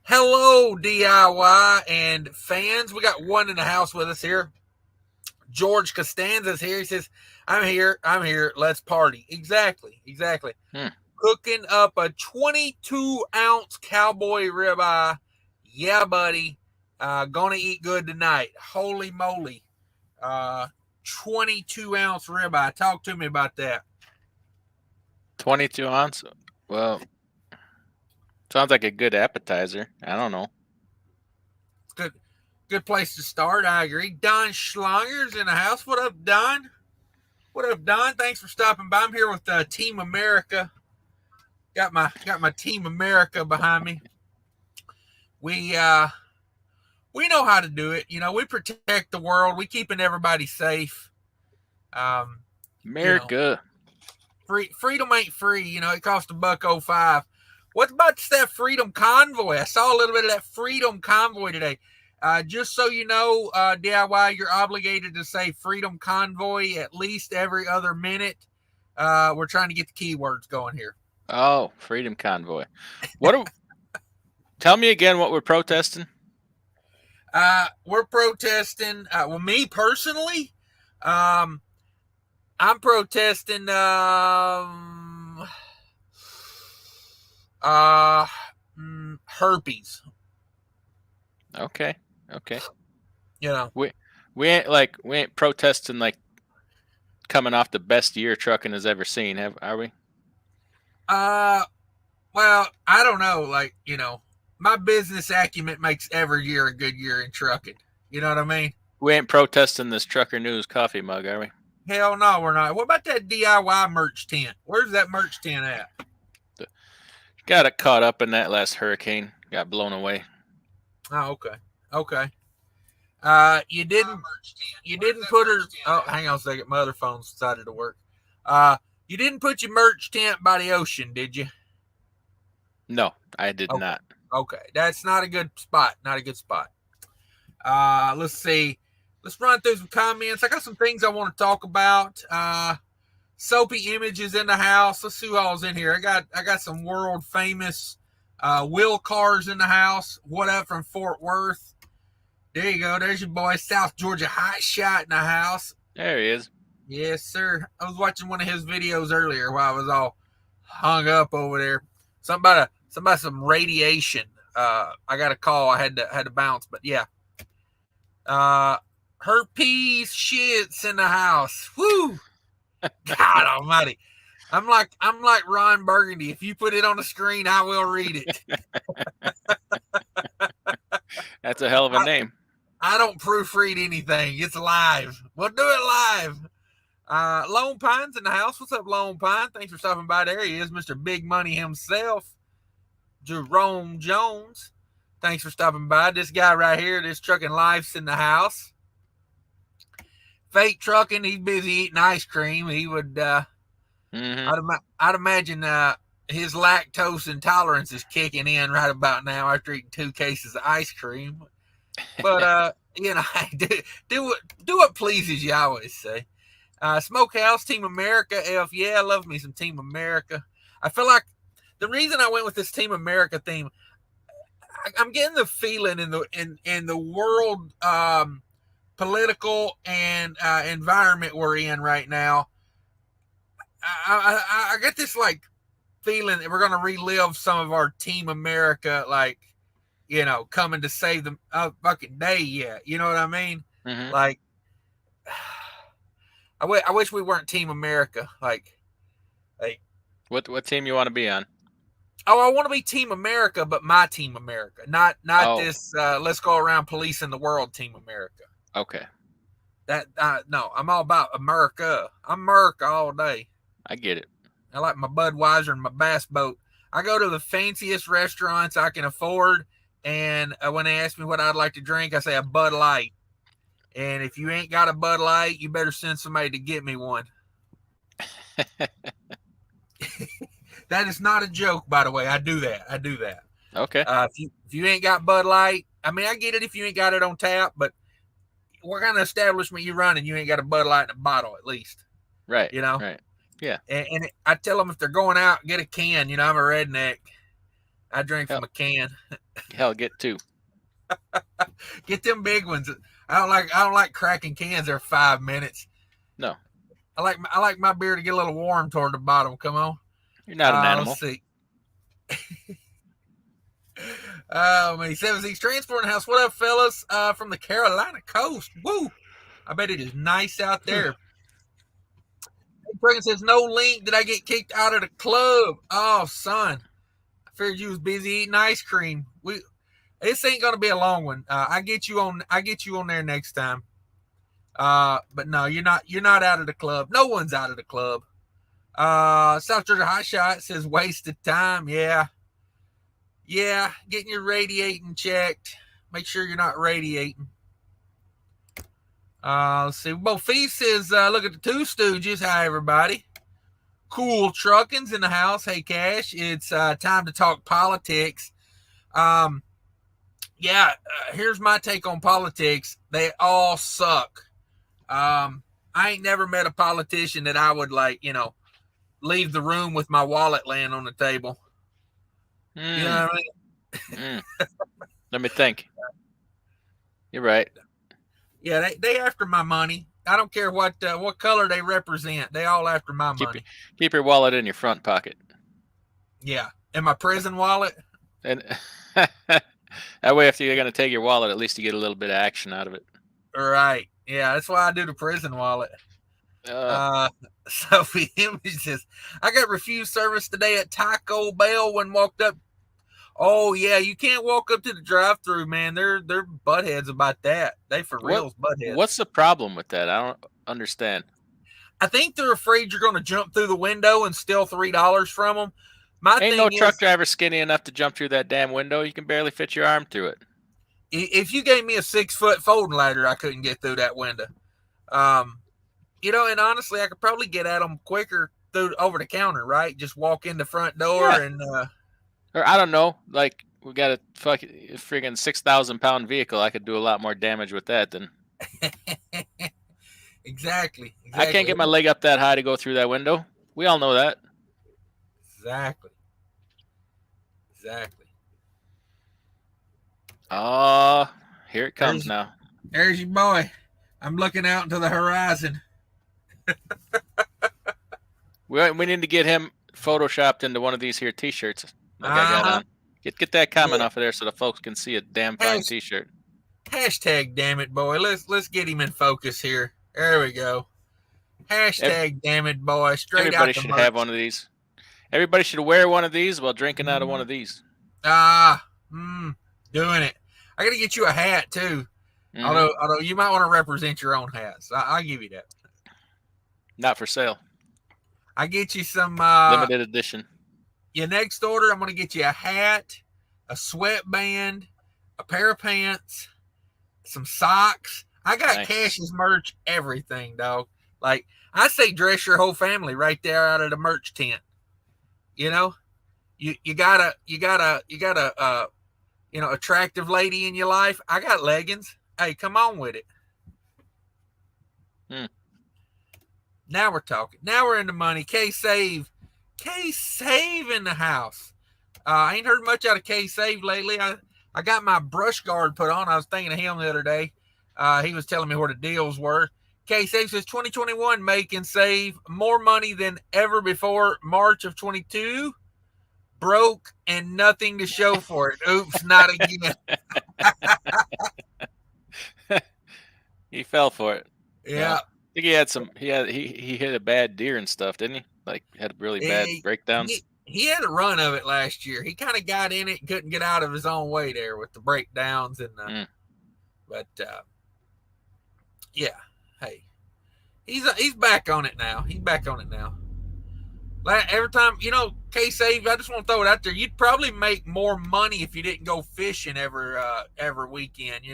Hello, DIY and fans. We got one in the house with us here. George Costanza's here. He says, I'm here. Let's party. Exactly. Cooking up a 22-ounce cowboy ribeye. Yeah, buddy. Gonna eat good tonight. Holy moly. 22-ounce ribeye. Talk to me about that. 22 ounce? Well, sounds like a good appetizer. I don't know. Good place to start. I agree. Don Schlanger's in the house. What up, Don? Thanks for stopping by. I'm here with Team America. Got my Team America behind me. We know how to do it. You know, we protect the world. We keeping everybody safe. America. Freedom ain't free. You know, it costs $1.05. What about that Freedom Convoy? I saw a little bit of that Freedom Convoy today. Just so you know, DIY, you're obligated to say Freedom Convoy at least every other minute. We're trying to get the keywords going here. Oh, Freedom Convoy. Tell me again what we're protesting. We're protesting. Well, me personally, I'm protesting herpes. Okay. You know, we ain't protesting like coming off the best year trucking has ever seen, are we? Well, I don't know. Like, you know, my business acumen makes every year a good year in trucking. You know what I mean? We ain't protesting this Trucker News coffee mug, are we? Hell no, we're not. What about that DIY merch tent? Where's that merch tent at? Got it caught up in that last hurricane. Got blown away. Oh, okay. You didn't put her. Oh, hang on a second. My other phone's decided to work. You didn't put your merch tent by the ocean, did you? No, I did not. Okay, that's not a good spot. Let's see. Let's run through some comments. I got some things I want to talk about. Soapy Images in the house. Let's see who all's in here. I got some world famous Will Cars in the house. What up from Fort Worth? There you go. There's your boy, South Georgia Hot Shot in the house. There he is. Yes, sir. I was watching one of his videos earlier while I was all hung up over there. Something about some radiation. I got a call. I had to bounce, but yeah. Herpes shits in the house. Woo! God Almighty. I'm like Ron Burgundy. If you put it on the screen, I will read it. That's a hell of a name. I don't proofread anything. It's live. We'll do it live. Lone Pine's in the house. What's up, Lone Pine? Thanks for stopping by. There he is, Mr. Big Money himself, Jerome Jones. Thanks for stopping by. This guy right here, this Trucking Life's in the house. Fake Trucking, he's busy eating ice cream. He would, I'd imagine his lactose intolerance is kicking in right about now after eating 2 cases of ice cream. But, you know, do what pleases you, I always say. Smokehouse, Team America, F, yeah, I love me some Team America. I feel like the reason I went with this Team America theme, I'm getting the feeling in the world political and environment we're in right now. I get this like feeling that we're going to relive some of our Team America, like, you know, coming to save the fucking day yet. You know what I mean? Mm-hmm. Like, I wish we weren't Team America. Like, what team you want to be on? Oh, I want to be Team America, but my Team America, not this. Let's go around policing the world, Team America. Okay. No, I'm all about America. I'm America all day. I get it. I like my Budweiser and my bass boat. I go to the fanciest restaurants I can afford, and when they ask me what I'd like to drink, I say a Bud Light. And if you ain't got a Bud Light, you better send somebody to get me one. That is not a joke, by the way. I do that. Okay. If you ain't got Bud Light, I mean, I get it if you ain't got it on tap, but what kind of establishment you running? You ain't got a Bud Light in a bottle, at least. Right. You know? Right. Yeah. And I tell them if they're going out, get a can. You know, I'm a redneck. I drink from a can. hell, get 2. Get them big ones. I don't like cracking cans every 5 minutes. No. I like my beer to get a little warm toward the bottom. Come on. You're not an animal. Let's see. He says he's transporting house. What up, fellas? From the Carolina coast. Woo! I bet it is nice out there. Pregnant says no link. Did I get kicked out of the club? Oh, son. I figured you was busy eating ice cream. This ain't gonna be a long one. I get you on there next time. But no, you're not out of the club. No one's out of the club. South Georgia Hot Shot says wasted time. Yeah. Getting your radiating checked. Make sure you're not radiating. Let's see. Bo Fee says, look at the Two Stooges. Hi, everybody. Cool Trucking's in the house. Hey, Cash. It's time to talk politics. Here's my take on politics. They all suck. I ain't never met a politician that I would leave the room with my wallet laying on the table. You know what I mean? Let me think. You're right. Yeah, they after my money. I don't care what color they represent. They all after my money. Keep your wallet in your front pocket. Yeah, in my prison wallet. And that way, if you're going to take your wallet, at least you get a little bit of action out of it. Right. Yeah, that's why I do the prison wallet. Sophie Image says, I got refused service today at Taco Bell when walked up. Oh, yeah, you can't walk up to the drive-thru, man. They're buttheads about that. They for reals buttheads. What's the problem with that? I don't understand. I think they're afraid you're going to jump through the window and steal $3 from them. Ain't no truck driver skinny enough to jump through that damn window. You can barely fit your arm through it. If you gave me a 6-foot folding ladder, I couldn't get through that window. And honestly, I could probably get at them quicker over the counter, right? Just walk in the front door and... Or I don't know, like we got a friggin' 6,000-pound vehicle. I could do a lot more damage with that than. Exactly. I can't get my leg up that high to go through that window. We all know that. Exactly. Here it comes now. There's your boy. I'm looking out into the horizon. We need to get him photoshopped into one of these here T-shirts. Like I got on. Get that comment off of there so the folks can see a damn fine T-shirt. Hashtag damn it, boy. Let's get him in focus here. There we go. Hashtag damn it, boy. Straight everybody out the should merch. have one of these. Everybody should wear one of these while drinking out of one of these. Doing it. I got to get you a hat too. Mm-hmm. Although you might want to represent your own hats. I'll give you that. Not for sale. I get you some limited edition. Your next order, I'm going to get you a hat, a sweatband, a pair of pants, some socks. I got Cash's merch, everything, dog. Like I say, dress your whole family right there out of the merch tent. You know, you got a attractive lady in your life. I got leggings. Hey, come on with it. Now we're talking. Now we're in the money. K-Save in the house. I ain't heard much out of K-Save lately. I got my brush guard put on. I was thinking of him the other day. He was telling me where the deals were. K-Save says 2021 make and save more money than ever before. March of 22, broke and nothing to show for it. Oops, not again. He fell for it. Yeah. I think he had some. He hit a bad deer and stuff, didn't he? Like had really bad breakdowns. He had a run of it last year. He kind of got in it, couldn't get out of his own way there with the breakdowns and. But yeah, hey, he's back on it now. He's back on it now. Every time, K-Save, I just want to throw it out there. You'd probably make more money if you didn't go fishing every weekend.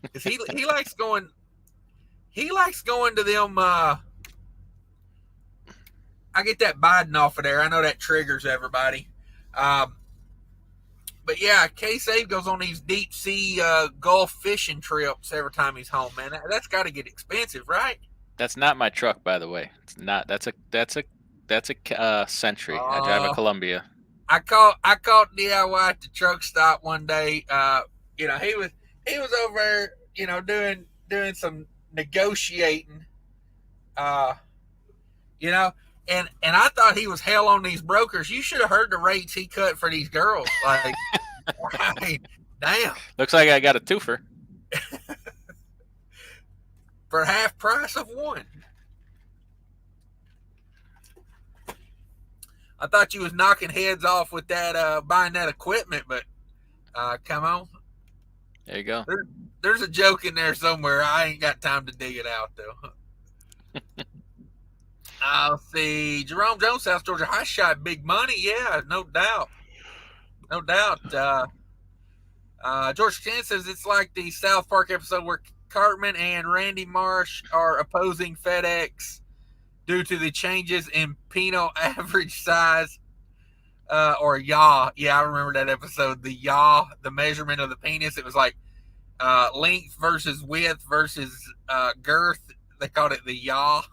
Because he likes going. He likes going to them. I get that Biden off of there. I know that triggers everybody. But yeah, K-Save goes on these deep sea Gulf fishing trips every time he's home. Man, that's got to get expensive, right? That's not my truck, by the way. It's not. That's a Century. I drive a Columbia. I caught DIY at the truck stop one day. He was over there, doing some negotiating. Uh, and I thought he was hell on these brokers. You should have heard the rates he cut for these girls. Like, I mean, damn. Looks like I got a twofer. For half price of one. I thought you was knocking heads off with that buying that equipment, but come on. There you go. There's a joke in there somewhere. I ain't got time to dig it out though. I'll see. Jerome Jones, South Georgia High Shot, big money. Yeah, no doubt. No doubt. George Chan says it's like the South Park episode where Cartman and Randy Marsh are opposing FedEx due to the changes in penal average size, or yaw. Yeah, I remember that episode. The yaw, the measurement of the penis. It was like length versus width versus girth. They called it the yaw.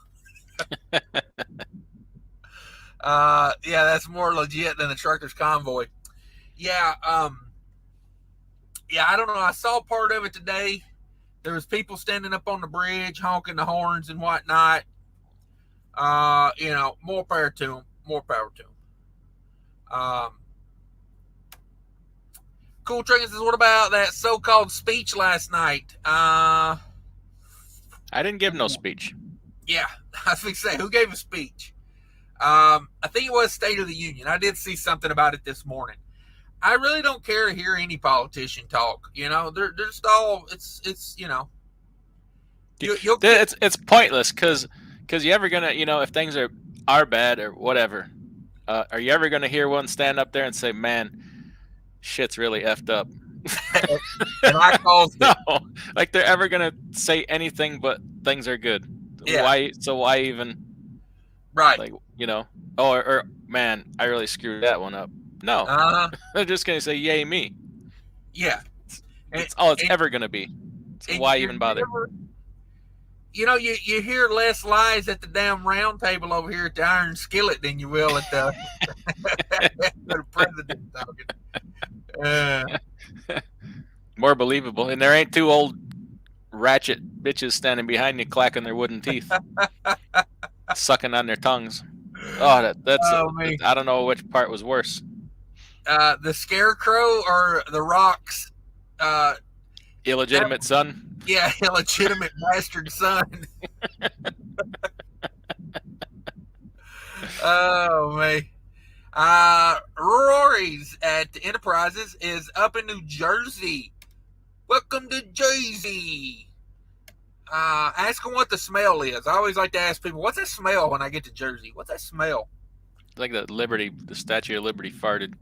Yeah, that's more legit than the Truckers Convoy. Yeah, yeah, I don't know. I saw part of it today. There was people standing up on the bridge, honking the horns and whatnot. More power to them. More power to them. Cool Trucking says, what about that so-called speech last night? I didn't give no speech. Yeah, I was going to say, who gave a speech? I think it was State of the Union. I did see something about it this morning. I really don't care to hear any politician talk. They're just all, it's it's pointless because you ever gonna, if things are bad or whatever, are you ever gonna hear one stand up there and say, man, shit's really effed up? And I caused it. No, like they're ever gonna say anything but things are good. Yeah. Why even? Right. Like, or man, I really screwed that one up. No, they're just gonna say, "Yay me." Yeah, it's all it's ever gonna be. So why even bother? You hear less lies at the damn round table over here at the Iron Skillet than you will at the, the president talking. More believable, and there ain't two old ratchet bitches standing behind you, clacking their wooden teeth, sucking on their tongues. Oh, that's I don't know which part was worse. The Scarecrow or the Rock's illegitimate son? Yeah, illegitimate bastard son. Oh, man. Rory's at Enterprises is up in New Jersey. Welcome to Jersey. Ask them what the smell is. I always like to ask people, what's that smell when I get to Jersey? What's that smell? Like the Statue of Liberty farted.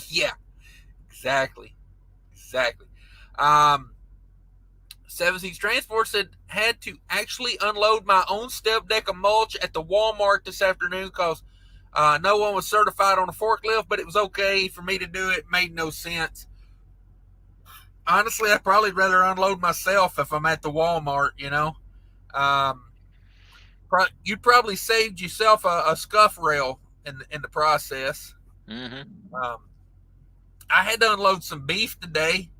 Yeah, exactly. 7 Seas Transport said had to actually unload my own step deck of mulch at the Walmart this afternoon because no one was certified on a forklift, but it was okay for me to do it. Made no sense. Honestly, I'd probably rather unload myself if I'm at the Walmart, You'd probably saved yourself a scuff rail in the process. Mm-hmm. I had to unload some beef today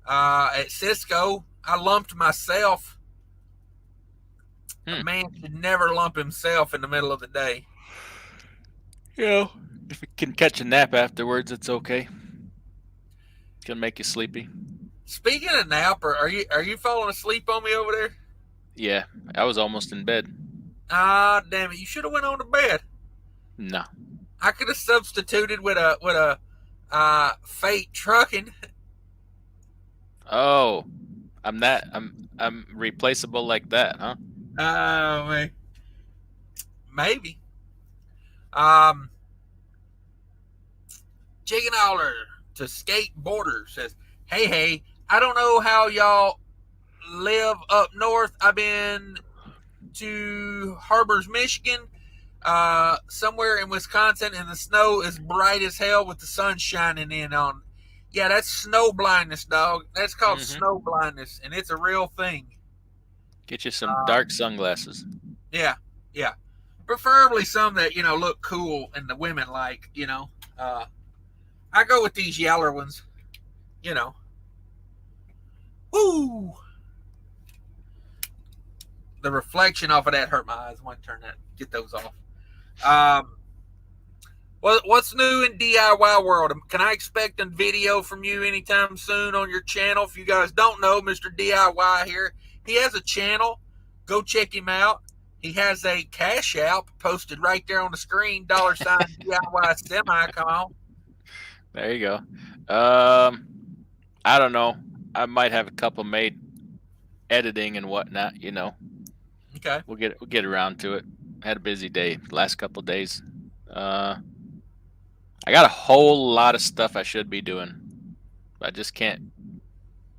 at Cisco. I lumped myself. A man should never lump himself in the middle of the day. If you can catch a nap afterwards, it's okay. It's gonna make you sleepy. Speaking of nap, are you falling asleep on me over there? Yeah, I was almost in bed. Ah, damn it! You should have went on to bed. No, I could have substituted with a Fate Trucking. Oh, I'm replaceable like that, huh? Oh, man. Maybe. Chicken Holler to Skateboarder says, Hey, I don't know how y'all live up north. I've been to Harbors, Michigan, somewhere in Wisconsin, and the snow is bright as hell with the sun shining in on. Yeah, that's snow blindness, dog. That's called snow blindness, and it's a real thing. Get you some dark sunglasses. Yeah. preferably some that look cool and the women like. I go with these yeller ones. You know, woo. The reflection off of that hurt my eyes. I want to get those off. What's new in DIY world? Can I expect a video from you anytime soon on your channel? If you guys don't know, Mr. DIY here, he has a channel. Go check him out. He has a Cash App posted right there on the screen, $ DIY semi. Come on. There you go. I don't know. I might have a couple made, editing and whatnot. Okay. We'll get around to it. I had a busy day last couple of days. I got a whole lot of stuff I should be doing. I just can't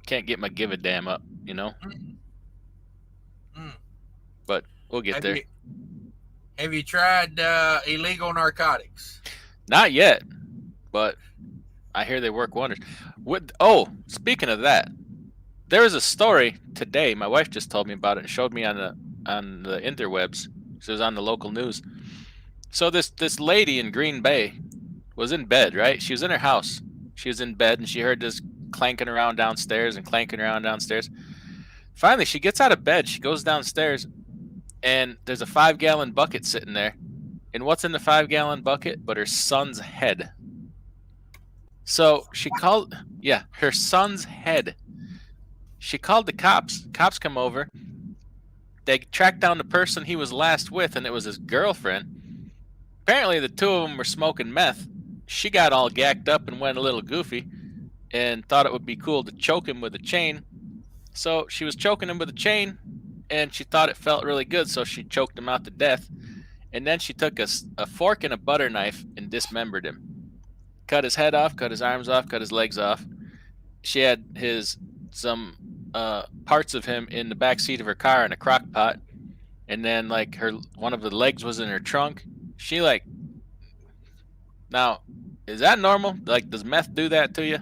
get my give a damn up. But we'll get there. Have you tried illegal narcotics? Not yet, but I hear they work wonders. Speaking of that, there was a story today. My wife just told me about it and showed me on the interwebs. It was on the local news. So this lady in Green Bay was in bed, right? She was in her house. She was in bed and she heard this clanking around downstairs. Finally, she gets out of bed. She goes downstairs and there's a 5-gallon bucket sitting there. And what's in the 5-gallon bucket but her son's head? So she called, her son's head. She called the cops. Cops come over. They tracked down the person he was last with, and it was his girlfriend. Apparently, the two of them were smoking meth. She got all gacked up and went a little goofy and thought it would be cool to choke him with a chain. So she was choking him with a chain, and she thought it felt really good, so she choked him out to death. And then she took a fork and a butter knife and dismembered him. Cut his head off, cut his arms off, cut his legs off. She had some parts of him in the back seat of her car in a crock pot, and then one of the legs was in her trunk. She now, is that normal? Does meth do that to you?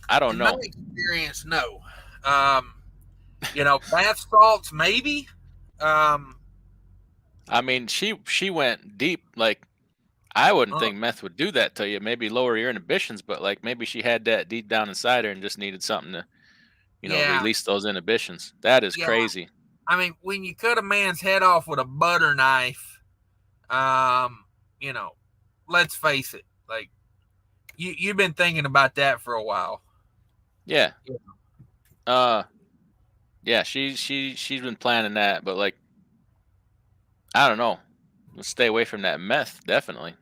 I don't know. In my experience, no. Bath salts maybe. I mean, she went deep. I wouldn't think meth would do that to you. Maybe lower your inhibitions, but maybe she had that deep down inside her and just needed something to, release those inhibitions. That is crazy. I mean, when you cut a man's head off with a butter knife, let's face it, you've been thinking about that for a while. Yeah. Yeah, she's been planning that, but I don't know. Let's stay away from that meth, definitely.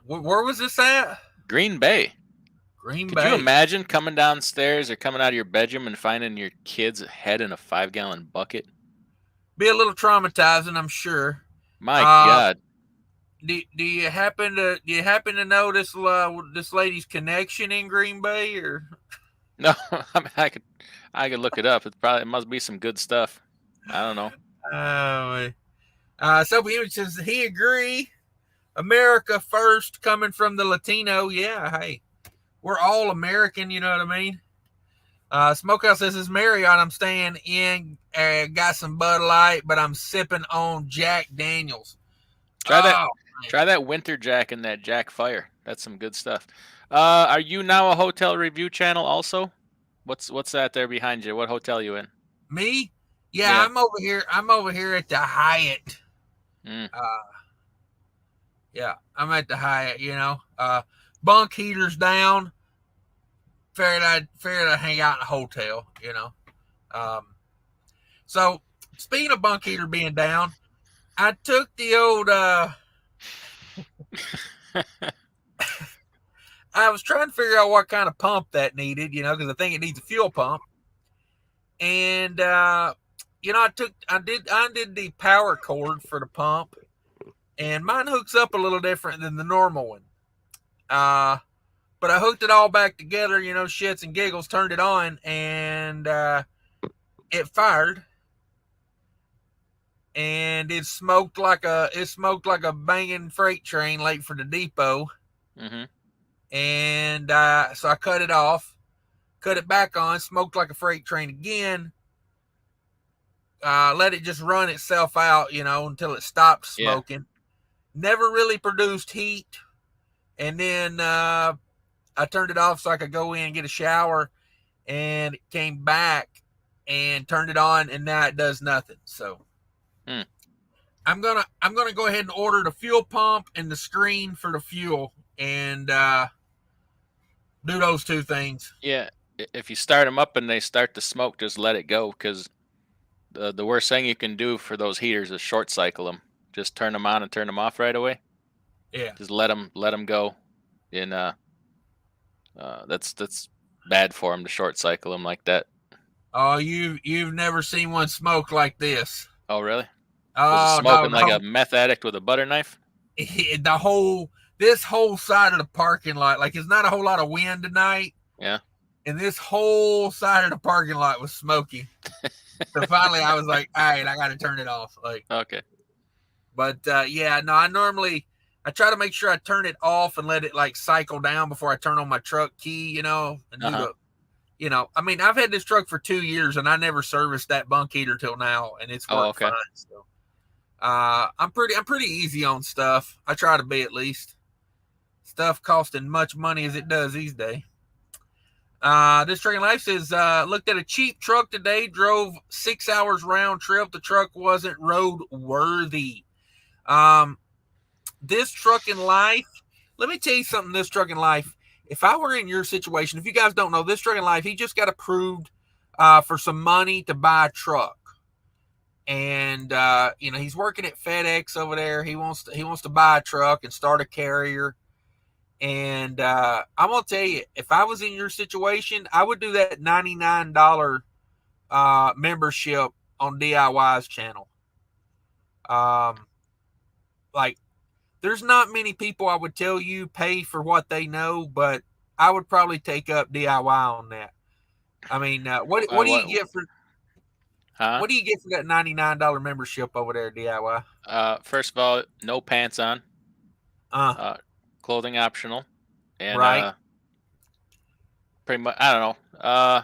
Where was this at? Green Bay. Could you imagine coming downstairs or coming out of your bedroom and finding your kid's head in a 5-gallon bucket? Be a little traumatizing, I'm sure. My God. Do you happen to know this lady's connection in Green Bay, or? No, I mean, I could look it up. It must be some good stuff. I don't know. So says he agree. America first, coming from the Latino. Yeah, hey, we're all American. You know what I mean? Smokehouse says, "It's Marriott. I'm staying in. Got some Bud Light, but I'm sipping on Jack Daniels." Try that Winter Jack and that Jack Fire. That's some good stuff. Are you now a hotel review channel also? What's that there behind you? What hotel you in? Me? Yeah, I'm over here. I'm over here at the Hyatt. Yeah, I'm at the Hyatt. Bunk heaters down. Fair to hang out in a hotel. So speaking of bunk heater being down, I took the old. I was trying to figure out what kind of pump that needed, because I think it needs a fuel pump. And I did the power cord for the pump, and mine hooks up a little different than the normal one. But I hooked it all back together, shits and giggles, turned it on, and it fired. And it smoked like a banging freight train late for the depot. Mm-hmm. And so I cut it off, cut it back on, smoked like a freight train again. let it just run itself out, until it stopped smoking. Never really produced heat. And then I turned it off so I could go in and get a shower, and it came back and turned it on, and now it does nothing. So I'm gonna go ahead and order the fuel pump and the screen for the fuel, and do those two things. Yeah, if you start them up and they start to smoke, just let it go, because the worst thing you can do for those heaters is short cycle them. Just turn them on and turn them off right away. Yeah. Just let them go, and that's bad for them to short cycle them like that. Oh, you've never seen one smoke like this. Oh, really? Oh, was it smoking like a meth addict with a butter knife? This whole side of the parking lot, like, it's not a whole lot of wind tonight. Yeah. And this whole side of the parking lot was smoky. So finally I was like, all right, I got to turn it off. Like, okay. But yeah, no, I try to make sure I turn it off and let it like cycle down before I turn on my truck key, and do the, I mean, I've had this truck for 2 years and I never serviced that bunk heater till now, and it's worked fine. So I'm pretty easy on stuff. I try to be, at least. Stuff costing much money as it does these days. This Trucking Life says, looked at a cheap truck today, drove 6 hours round trip. The truck wasn't road worthy. This Trucking Life, let me tell you something, this Trucking Life, if I were in your situation, if you guys don't know, this Trucking Life, he just got approved for some money to buy a truck. And he's working at FedEx over there. He wants to buy a truck and start a carrier. And I'm gonna tell you, if I was in your situation, I would do that $99 membership on DIY's channel. Like, there's not many people I would tell you pay for what they know, but I would probably take up DIY on that. I mean, what do you get for? Huh? What do you get for that $99 membership over there at DIY? First of all, no pants on. Clothing optional, and right. Pretty much, I don't know.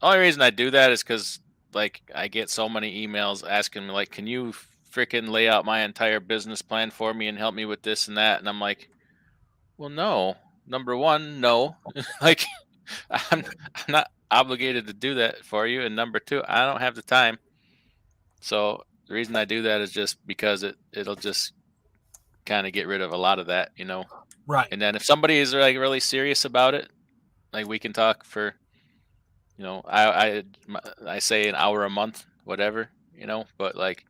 Only reason I do that is because, like, I get so many emails asking me, like, can you freaking lay out my entire business plan for me and help me with this and that? And I'm like, well, no. Number one, no. Like, I'm not obligated to do that for you. And number two, I don't have the time. So the reason I do that is just because it'll just kind of get rid of a lot of that, Right. And then if somebody is like really serious about it, like, we can talk for, I say an hour a month, whatever, but like,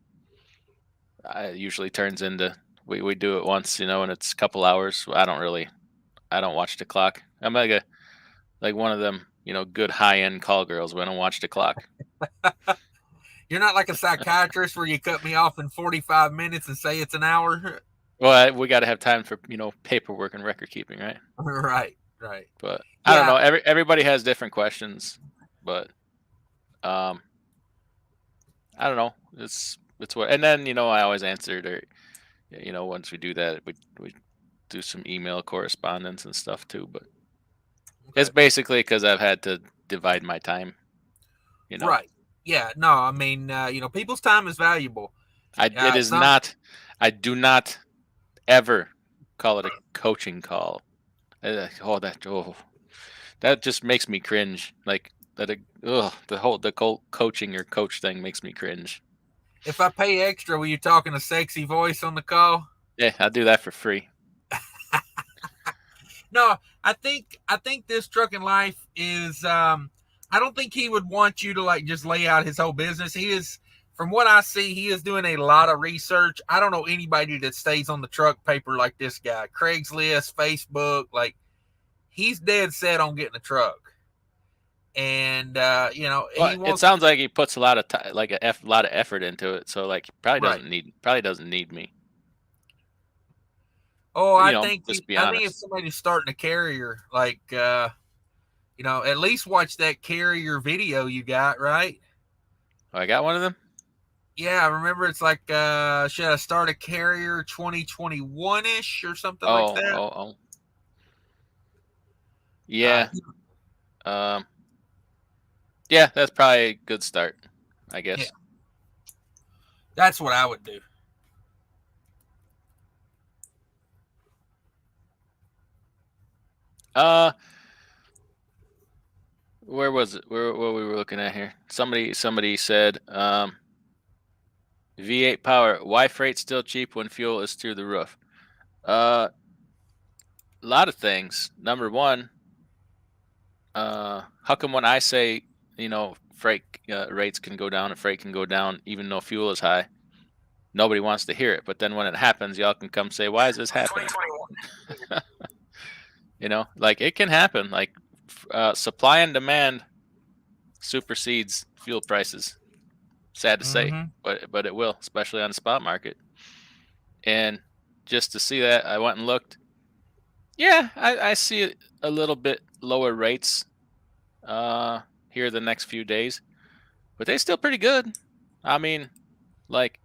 it usually turns into, we do it once, and it's a couple hours. I don't watch the clock. I'm like one of them, good high end call girls. We don't watch the clock. You're not like a psychiatrist where you cut me off in 45 minutes and say it's an hour. Well, we got to have time for, paperwork and record keeping, right? Right. But I don't know. Everybody has different questions, but I don't know. It's what, and then I always answer it, or once we do that, we do some email correspondence and stuff too. But it's basically because I've had to divide my time. Right. Yeah. No, I mean, people's time is valuable. It is not. I do not ever call it a coaching call. That just makes me cringe. Like that. The coaching or coach thing makes me cringe. If I pay extra, will you talk in a sexy voice on the call? Yeah, I'll do that for free. No, I think this Trucking Life is. I don't think he would want you to like just lay out his whole business. He is, from what I see, he is doing a lot of research. I don't know anybody that stays on the truck paper like this guy. Craigslist, Facebook, like, he's dead set on getting a truck. And it sounds like he puts a lot of lot of effort into it. So like, probably doesn't need me. Oh, I think if somebody's starting a carrier, like, at least watch that carrier video you got, right? Oh, I got one of them? Yeah, I remember it's like, should I start a carrier 2021-ish or something like that? Oh. Yeah. Yeah, that's probably a good start, I guess. That's what I would do. Where was it? What we were looking at here? Somebody said, V8 power. Why freight still cheap when fuel is through the roof? A lot of things. Number one, how come when I say, freight rates can go down and freight can go down even though fuel is high, nobody wants to hear it. But then when it happens, y'all can come say, why is this happening? Like it can happen. Like supply and demand supersedes fuel prices. Sad to say, but it will, especially on the spot market. And just to see that, I went and looked. Yeah, I see a little bit lower rates here the next few days, but they're still pretty good. I mean, like,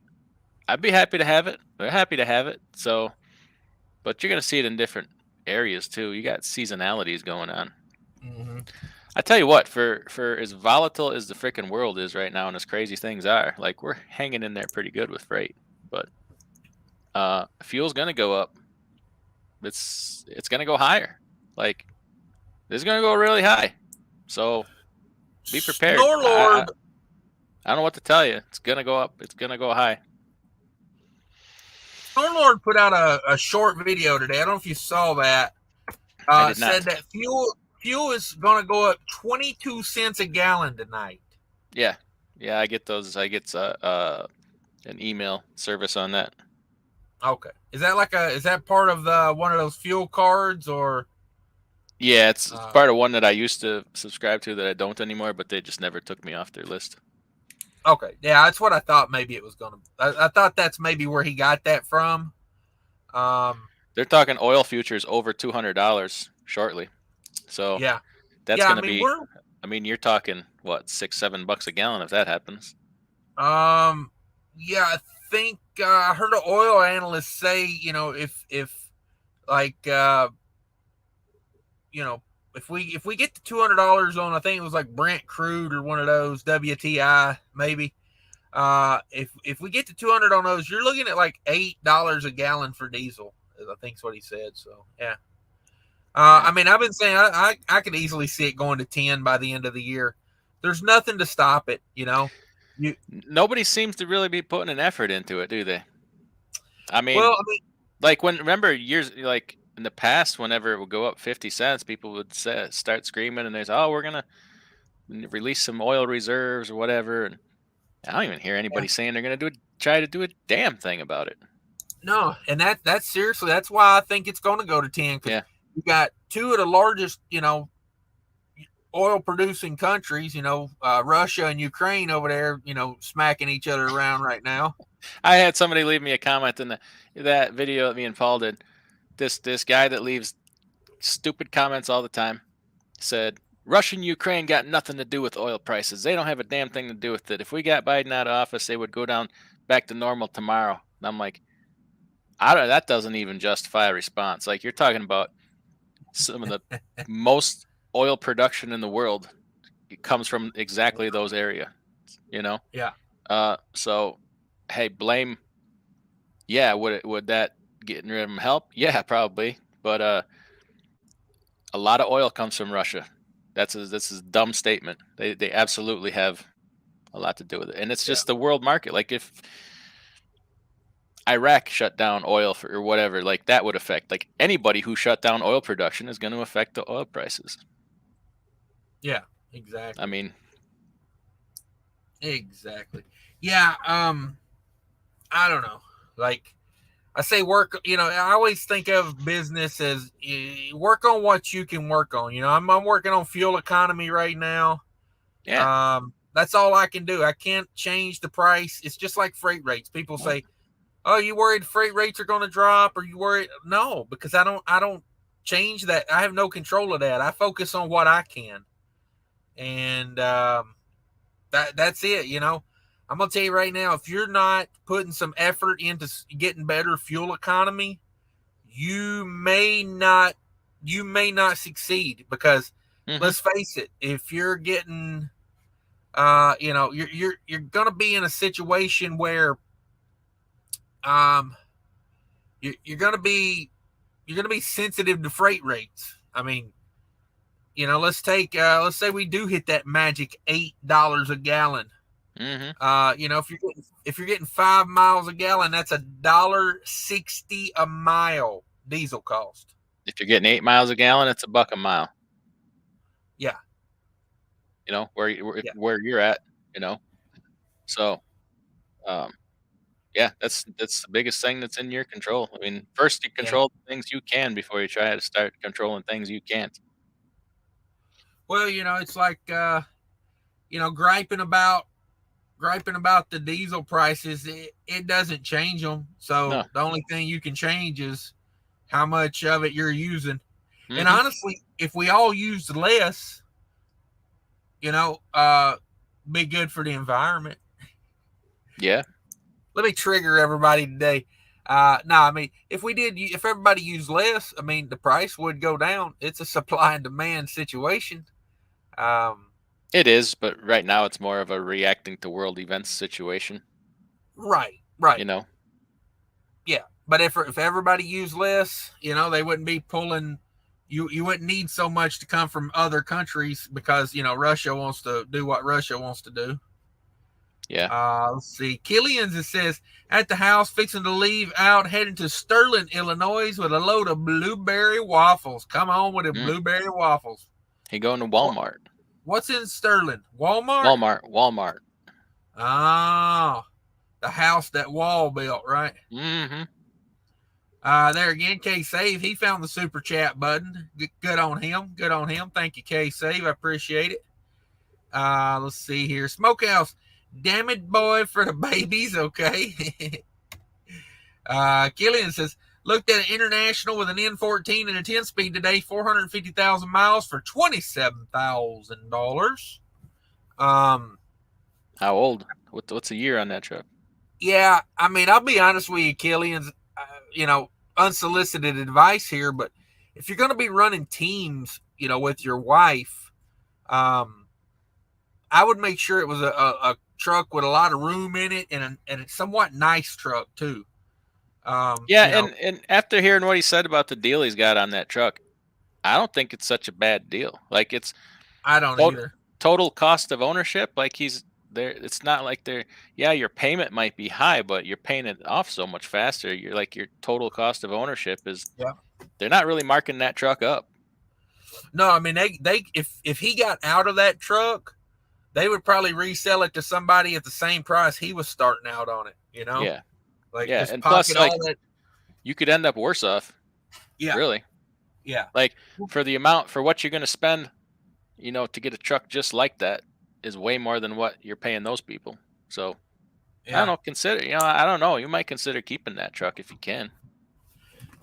I'd be happy to have it. They're happy to have it. So, but you're gonna see it in different areas too. You got seasonalities going on. I tell you what, for as volatile as the freaking world is right now, and as crazy things are, like we're hanging in there pretty good with freight. But fuel's gonna go up. It's gonna go higher. Like it's gonna go really high. So be prepared. I don't know what to tell you. It's gonna go up. It's gonna go high. Snorlord put out a short video today. I don't know if you saw that. Said that fuel is going to go up 22 cents a gallon tonight. Yeah, I get those. I get an email service on that. Okay, is that part of one of those fuel cards or? Yeah, it's part of one that I used to subscribe to that I don't anymore, but they just never took me off their list. Okay, yeah, that's what I thought. Maybe it was going to. I thought that's maybe where he got that from. They're talking oil futures over $200 shortly, so yeah, that's going to be. I mean, you're talking what, $6-7 a gallon if that happens. Yeah, I think I heard an oil analyst say, if like if we get to $200 on, I think it was like Brent crude or one of those WTI maybe. If we get to 200 on those, you're looking at like $8 a gallon for diesel. I think is what he said. So yeah. I mean, I've been saying I could easily see it going to 10 by the end of the year. There's nothing to stop it. Nobody seems to really be putting an effort into it, do they? I mean, like remember years like in the past, whenever it would go up 50 cents, people would start screaming, and there's we're gonna release some oil reserves or whatever. And I don't even hear anybody saying they're gonna try to do a damn thing about it. No, and that's seriously, that's why I think it's going to go to 10. Yeah, you got two of the largest, oil producing countries, Russia and Ukraine over there, smacking each other around right now. I had somebody leave me a comment in that video that me and Paul did. This guy that leaves stupid comments all the time said, Russia and Ukraine got nothing to do with oil prices. They don't have a damn thing to do with it. If we got Biden out of office, they would go down back to normal tomorrow. And I'm like, that doesn't even justify a response. Like, you're talking about some of the most oil production in the world. It comes from exactly those areas, Yeah. So, hey, blame. Yeah, would that getting rid of them help? Yeah, probably. But a lot of oil comes from Russia. This is a dumb statement. They absolutely have a lot to do with it, and it's just the world market. Like if Iraq shut down oil or whatever, like that would affect, like anybody who shut down oil production is going to affect the oil prices. Yeah, exactly. I mean, exactly. Yeah. I don't know. Like I say, work. I always think of business as work on what you can work on. I'm working on fuel economy right now. Yeah. That's all I can do. I can't change the price. It's just like freight rates. People say, "Oh, you worried freight rates are going to drop?" Or you worried? No, because I don't change that. I have no control of that. I focus on what I can, and that's it. I'm going to tell you right now, if you're not putting some effort into getting better fuel economy, you may not succeed because let's face it, if you're getting, you're going to be in a situation where um, you're going to be sensitive to freight rates. I mean, let's say we do hit that magic $8 a gallon. Mm-hmm. If you're getting 5 miles a gallon, that's $1.60 a mile diesel cost. If you're getting 8 miles a gallon, it's $1 a mile. Yeah. Where you're at. So, yeah, that's the biggest thing that's in your control. I mean, first you control the things you can before you try to start controlling things you can't. Well, it's like griping about the diesel prices. It doesn't change them. So the only thing you can change is how much of it you're using. Mm-hmm. And honestly, if we all used less, be good for the environment. Yeah. Let me trigger everybody today. I mean, if everybody used less, I mean, the price would go down. It's a supply and demand situation. It is, but right now it's more of a reacting to world events situation. Right. Yeah, but if everybody used less, they wouldn't be pulling. You wouldn't need so much to come from other countries because Russia wants to do what Russia wants to do. Yeah. Let's see. Killian's, it says, at the house, fixing to leave out, heading to Sterling, Illinois, with a load of blueberry waffles. Come on with the blueberry waffles. He going to Walmart. What's in Sterling? Walmart? Walmart. Oh, the house that Wall built, right? Mm-hmm. There again, K-Save, he found the super chat button. Good on him. Thank you, K-Save. I appreciate it. Let's see here. Smokehouse. Damn it, boy, for the babies. Okay. Killian says, looked at an international with an N14 and a 10-speed today, 450,000 miles for $27,000. How old? What's the year on that truck? Yeah, I mean, I'll be honest with you, Killian's, unsolicited advice here, but if you're going to be running teams, with your wife, I would make sure it was a truck with a lot of room in it and a somewhat nice truck too. And after hearing what he said about the deal he's got on that truck, I don't think it's such a bad deal. Like I don't either. Total cost of ownership, like he's there. It's not like your payment might be high, but you're paying it off so much faster. You're like, your total cost of ownership is, they're not really marking that truck up. No, I mean, they if he got out of that truck, they would probably resell it to somebody at the same price he was starting out on it, Yeah. Just and plus, that. You could end up worse off. Yeah. Really. Yeah. Like, for what you're going to spend, to get a truck just like that is way more than what you're paying those people. So, I don't know, I don't know. You might consider keeping that truck if you can.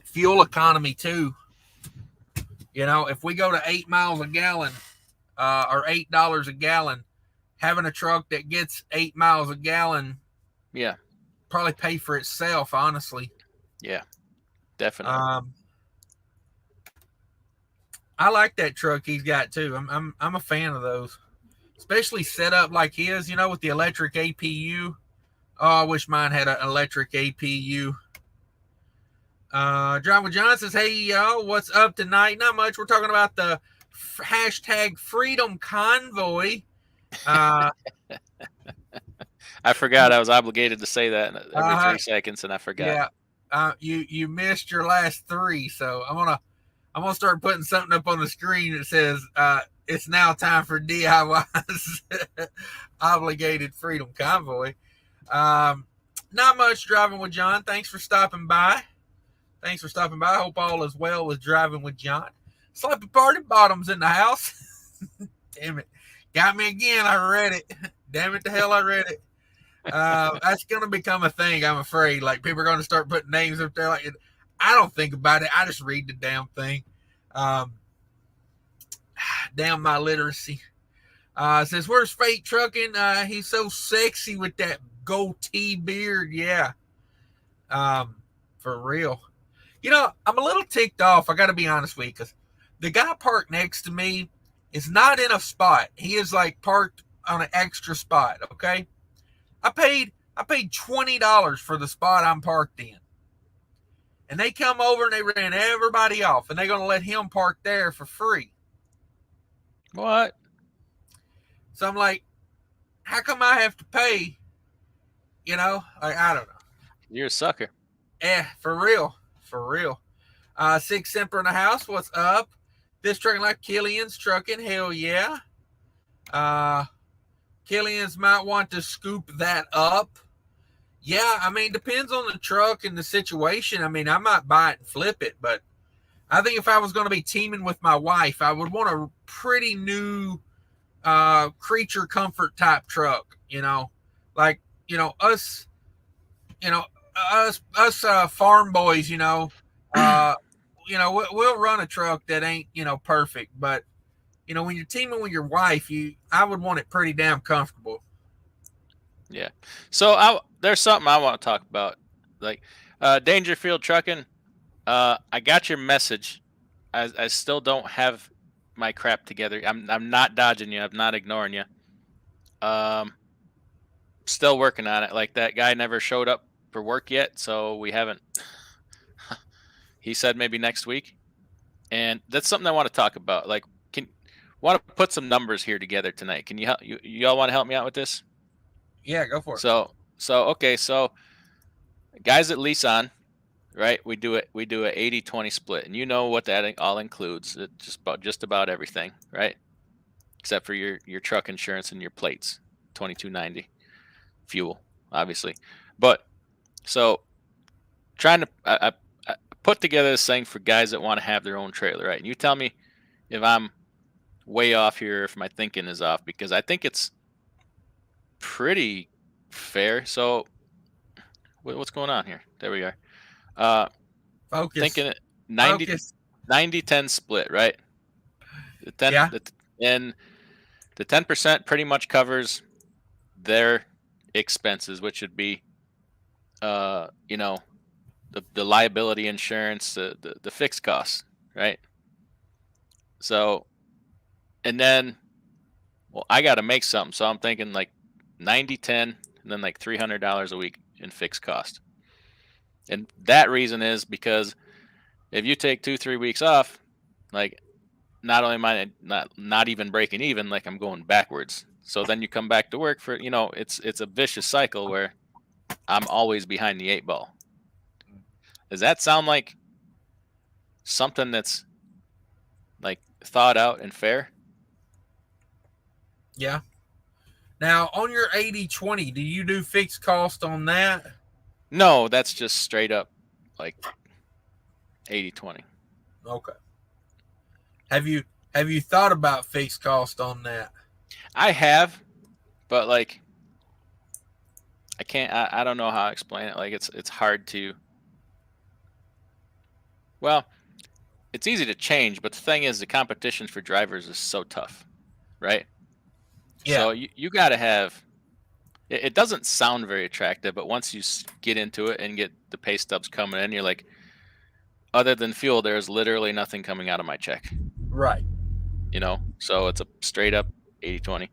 Fuel economy too. If we go to 8 miles a gallon, or $8 a gallon, having a truck that gets 8 miles a gallon, probably pay for itself, honestly. Yeah, definitely. I like that truck he's got too. I'm a fan of those, especially set up like his, with the electric APU. Oh, I wish mine had an electric APU. John with John says, hey, y'all, what's up tonight? Not much. We're talking about the hashtag Freedom Convoy. I forgot I was obligated to say that every 3 seconds, and I forgot. Yeah, you missed your last 3, so I'm gonna start putting something up on the screen that says it's now time for DIY's obligated Freedom Convoy. Not much. Driving with John. Thanks for stopping by. I hope all is well with Driving with John. Sloppy Party Bottoms in the house. Damn it. Got me again. I read it. Damn it to hell, I read it. That's going to become a thing, I'm afraid. Like, people are going to start putting names up there. Like, I don't think about it. I just read the damn thing. Damn my literacy. Says, where's Fate Trucking? He's so sexy with that goatee beard. Yeah. For real. I'm a little ticked off. I got to be honest with you, because the guy parked next to me is not in a spot. He is like parked on an extra spot. Okay. I paid I paid $20 for the spot I'm parked in. And they come over and they ran everybody off, and they're going to let him park there for free. What? So I'm like, how come I have to pay? You know, like, I don't know. You're a sucker. For real. For real. Six Semper in the house. What's up? This trucking like Killian's trucking. Hell yeah. Killian's might want to scoop that up. Yeah, I mean, depends on the truck and the situation. I mean, I might buy it and flip it, but I think if I was going to be teaming with my wife, I would want a pretty new creature comfort type truck, you know, like, us farm boys, we'll run a truck that ain't, perfect, but when you're teaming with your wife, I would want it pretty damn comfortable. Yeah. So there's something I want to talk about, like Dangerfield Trucking. I got your message. I still don't have my crap together. I'm not dodging you. I'm not ignoring you. Still working on it. Like, that guy never showed up for work yet, so we haven't. He said maybe next week, and that's something I want to talk about. Like, want to put some numbers here together tonight. Can you help? You all want to help me out with this? Yeah, go for it. So okay. So guys at Leason, right? We do a 80-20 split, and you know what that all includes. It's just about everything, right? Except for your truck insurance and your plates, $22.90, fuel, obviously. But so trying to I put together this thing for guys that want to have their own trailer, right? And you tell me if I'm way off here, if my thinking is off, because I think it's pretty fair. So what's going on here? There we are. Focus. Thinking 90-10 split, right? The 10, yeah. And the 10% pretty much covers their expenses, which would be, the liability insurance, the fixed costs, right? So, and then, well, I got to make something, so I'm thinking like 90-10, and then like $300 a week in fixed cost. And that reason is because if you take 2-3 weeks off, like, not only am I not even breaking even, like, I'm going backwards. So then you come back to work for, it's a vicious cycle where I'm always behind the 8 ball. Does that sound like something that's like thought out and fair? Yeah. Now, on your 80-20, do you do fixed cost on that? No, that's just straight up like 80-20. Okay. Have you thought about fixed cost on that? I have, but like, I can't. I don't know how to explain it. Like, it's hard to. Well, it's easy to change, but the thing is, the competition for drivers is so tough, right? Yeah. So you got to have. It doesn't sound very attractive, but once you get into it and get the pay stubs coming in, you're like, other than fuel, there's literally nothing coming out of my check. Right. So it's a straight up 80-20.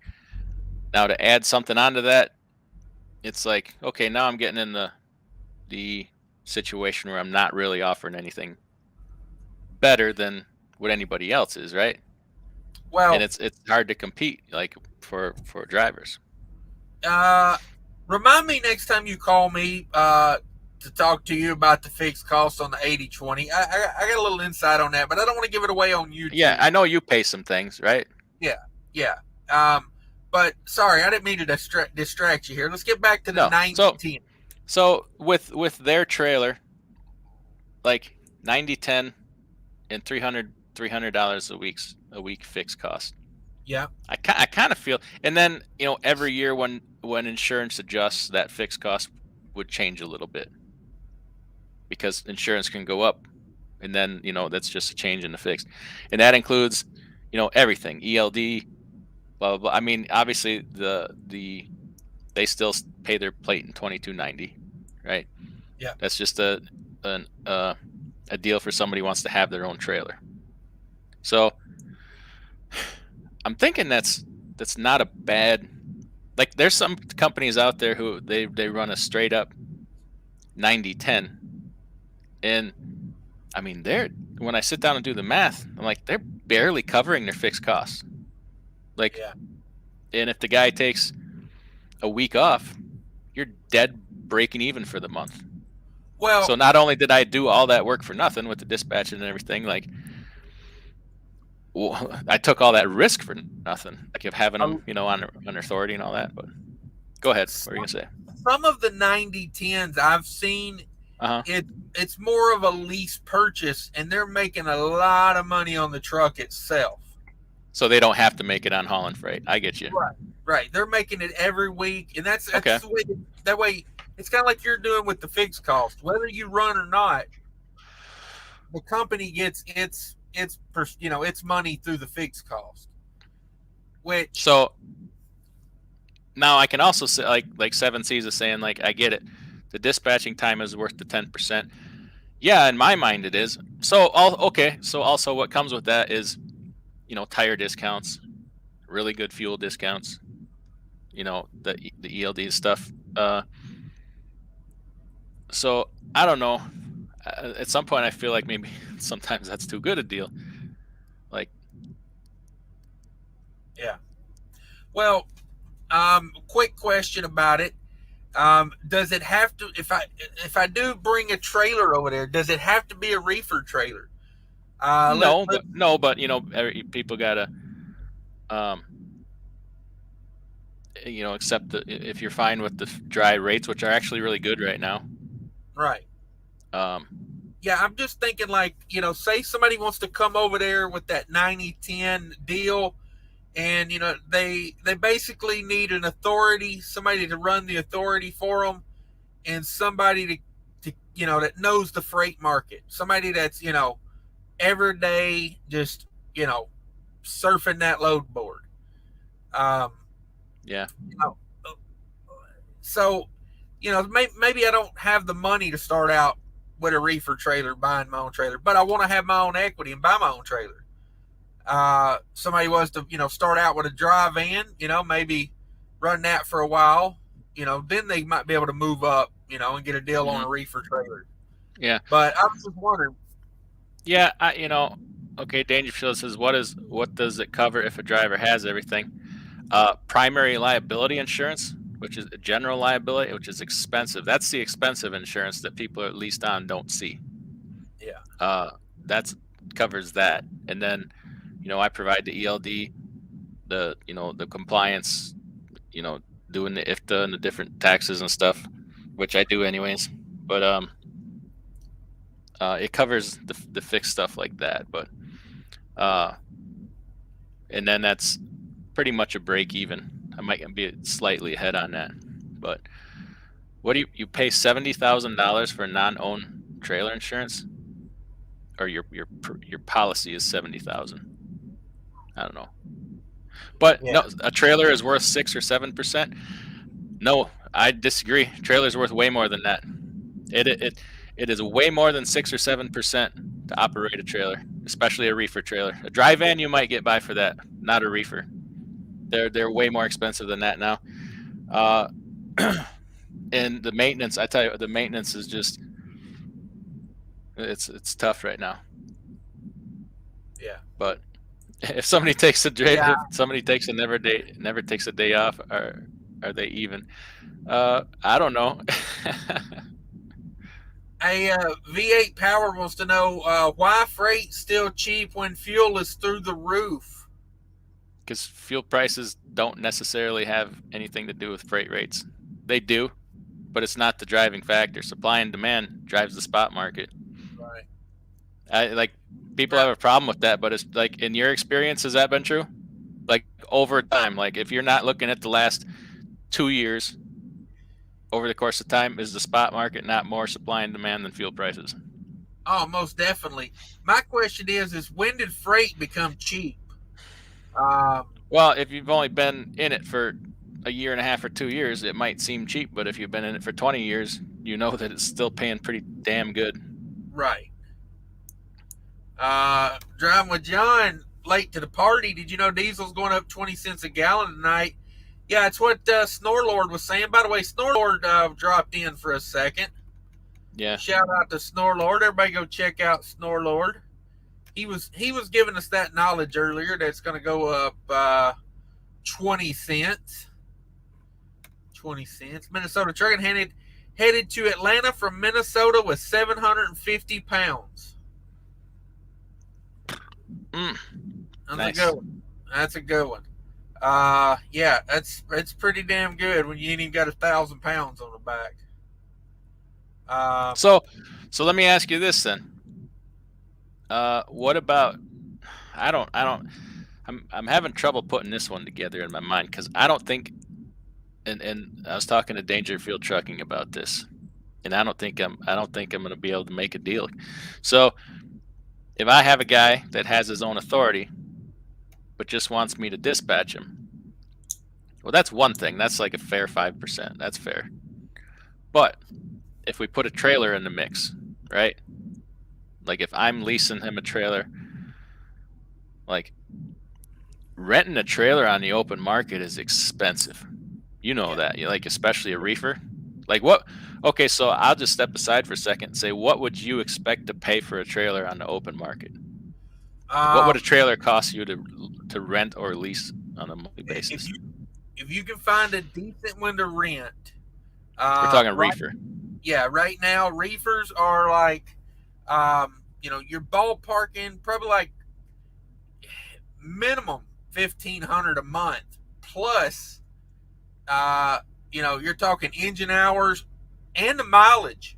Now, to add something onto that, it's like, okay, now I'm getting in the situation where I'm not really offering anything better than what anybody else is, right? Well, and it's hard to compete, like, for drivers. Remind me next time you call me to talk to you about the fixed cost on the 80-20. I got a little insight on that, but I don't want to give it away on YouTube. Yeah, I know you pay some things, right? Yeah. But sorry, I didn't mean to distract you here. Let's get back to the 90-10. So with their trailer, like 90-10 and $300 a week fixed cost. Yeah. I kind of feel, and then every year when insurance adjusts, that fixed cost would change a little bit because insurance can go up, and then that's just a change in the fixed, and that includes everything, ELD, blah blah blah. I mean, obviously they still pay their plate in $22.90, right? Yeah. That's just a deal for somebody who wants to have their own trailer. So I'm thinking that's not a bad like there's some companies out there who they run a straight up 90-10, and I mean they're when I sit down and do the math, I'm like they're barely covering their fixed costs. Like, Yeah. and if the guy takes a week off, you're dead breaking even for the month. Well, so not only did I do all that work for nothing with the dispatching and everything, like, well, I took all that risk for nothing, like of having them, on authority and all that. But go ahead. What are you gonna say? Some of the 90-10s I've seen, it's more of a lease purchase, and they're making a lot of money on the truck itself. So they don't have to make it on hauling freight. I get you. Right. They're making it every week, and that's okay. The way, that way it's kind of like you're doing with the fixed cost. Whether you run or not, the company gets its money through the fixed cost. So now I can also say, like 7 C's is saying, like, I get it. The dispatching time is worth the 10%. Yeah, in my mind it is. So So also what comes with that is, tire discounts, really good fuel discounts, the ELD stuff. So I don't know. At some point I feel like maybe sometimes that's too good a deal. Like, yeah. Well, quick question about it. Does it have to, if I do bring a trailer over there, does it have to be a reefer trailer? No, but people gotta, accept if you're fine with the dry rates, which are actually really good right now. Right. Yeah, I'm just thinking, like, say somebody wants to come over there with that 90-10 deal, and they basically need an authority, somebody to run the authority for them, and somebody to that knows the freight market, somebody that's every day just surfing that load board. Yeah. So maybe I don't have the money to start out with a reefer trailer, buying my own trailer, but I want to have my own equity and buy my own trailer. Somebody was to start out with a dry van, maybe run that for a while, then they might be able to move up, and get a deal on a reefer trailer. Yeah. But I was just wondering. Yeah, okay, Dangerfield says, what does it cover if a driver has everything? Primary liability insurance, which is general liability, which is expensive. That's the expensive insurance that people at least on don't see. Yeah. That's covers that. And then, I provide the ELD, the compliance, doing the IFTA and the different taxes and stuff, which I do anyways. But it covers the fixed stuff like that. But and then that's pretty much a break even. I might be slightly ahead on that. But what do you pay $70,000 for non-owned trailer insurance, or your policy is $70,000? I don't know. But no, a trailer is worth 6 or 7%. No, I disagree. Trailer's worth way more than that. It is way more than 6 or 7% to operate a trailer, especially a reefer trailer. A dry van you might get by for that, not a reefer. They're way more expensive than that now. And the maintenance, I tell you, the maintenance is just it's tough right now. Yeah. But if somebody takes if somebody takes never takes a day off, are they even? I don't know. A V8 Power wants to know why freight's still cheap when fuel is through the roof. Because fuel prices don't necessarily have anything to do with freight rates. They do, but it's not the driving factor. Supply and demand drives the spot market. Right. People have a problem with that, but it's like, in your experience, has that been true? Like, over time, like if you're not looking at the last 2 years, over the course of time, is the spot market not more supply and demand than fuel prices? Oh, most definitely. My question is when did freight become cheap? Well, if you've only been in it for a year and a half or 2 years, it might seem cheap, but if you've been in it for 20 years, you know that it's still paying pretty damn good. Right. Driving with John late to the party. Did you know diesel's going up 20 cents a gallon tonight? Yeah, it's what Snorlord was saying. By the way, Snorlord dropped in for a second. Yeah. Shout out to Snorlord. Everybody go check out Snorlord. He was giving us that knowledge earlier that's going to go up 20 cents. 20 cents. Minnesota Trucking headed to Atlanta from Minnesota with 750 pounds. That's nice. A good one. That's a good one. Yeah, it's pretty damn good when you ain't even got 1,000 pounds on the back. So let me ask you this then. What about? I'm having trouble putting this one together in my mind because I don't think, and I was talking to Dangerfield Trucking about this, and I don't think I'm going to be able to make a deal. So if I have a guy that has his own authority, but just wants me to dispatch him, well, that's one thing. That's like a fair 5%. That's fair. But if we put a trailer in the mix, right? Like if I'm leasing him a trailer, like renting a trailer on the open market is expensive. You know that. You like, especially a reefer. Like what? Okay, so I'll just step aside for a second and say, what would you expect to pay for a trailer on the open market? What would a trailer cost you to rent or lease on a monthly basis? If you can find a decent one to rent, we're talking reefer. Yeah, right now reefers are like, you're ballparking probably like minimum 1,500 a month plus. You're talking engine hours and the mileage.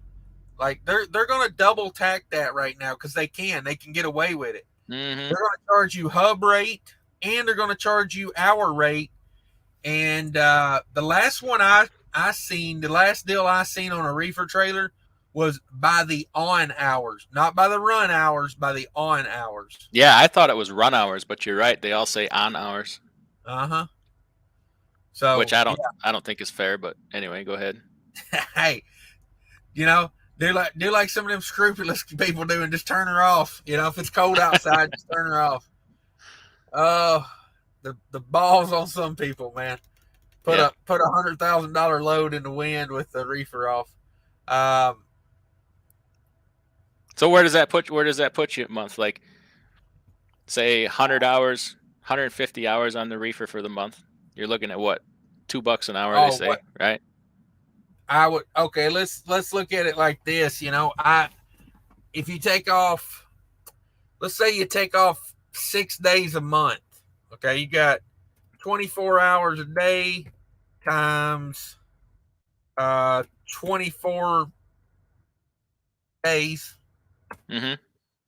Like they're going to double tack that right now because they can get away with it. Mm-hmm. They're going to charge you hub rate and they're going to charge you hour rate. And the last one the last deal I seen on a reefer trailer was by the on hours, not by the run hours, by the on hours. Yeah, I thought it was run hours, but you're right. They all say on hours. So which I don't think is fair, but anyway, go ahead. Hey, do like some of them scrupulous people do and just turn her off. If it's cold outside, just turn her off. Oh, the balls on some people, man. Put a $100,000 load in the wind with the reefer off. So where does that put you a month? Like, say 100 hours, 150 hours on the reefer for the month. You're looking at what? $2 an hour, they say, right? I would let's look at it like this. If you take off, let's say you take off 6 days a month. Okay, you got 24 hours a day times 24 days. Mm-hmm.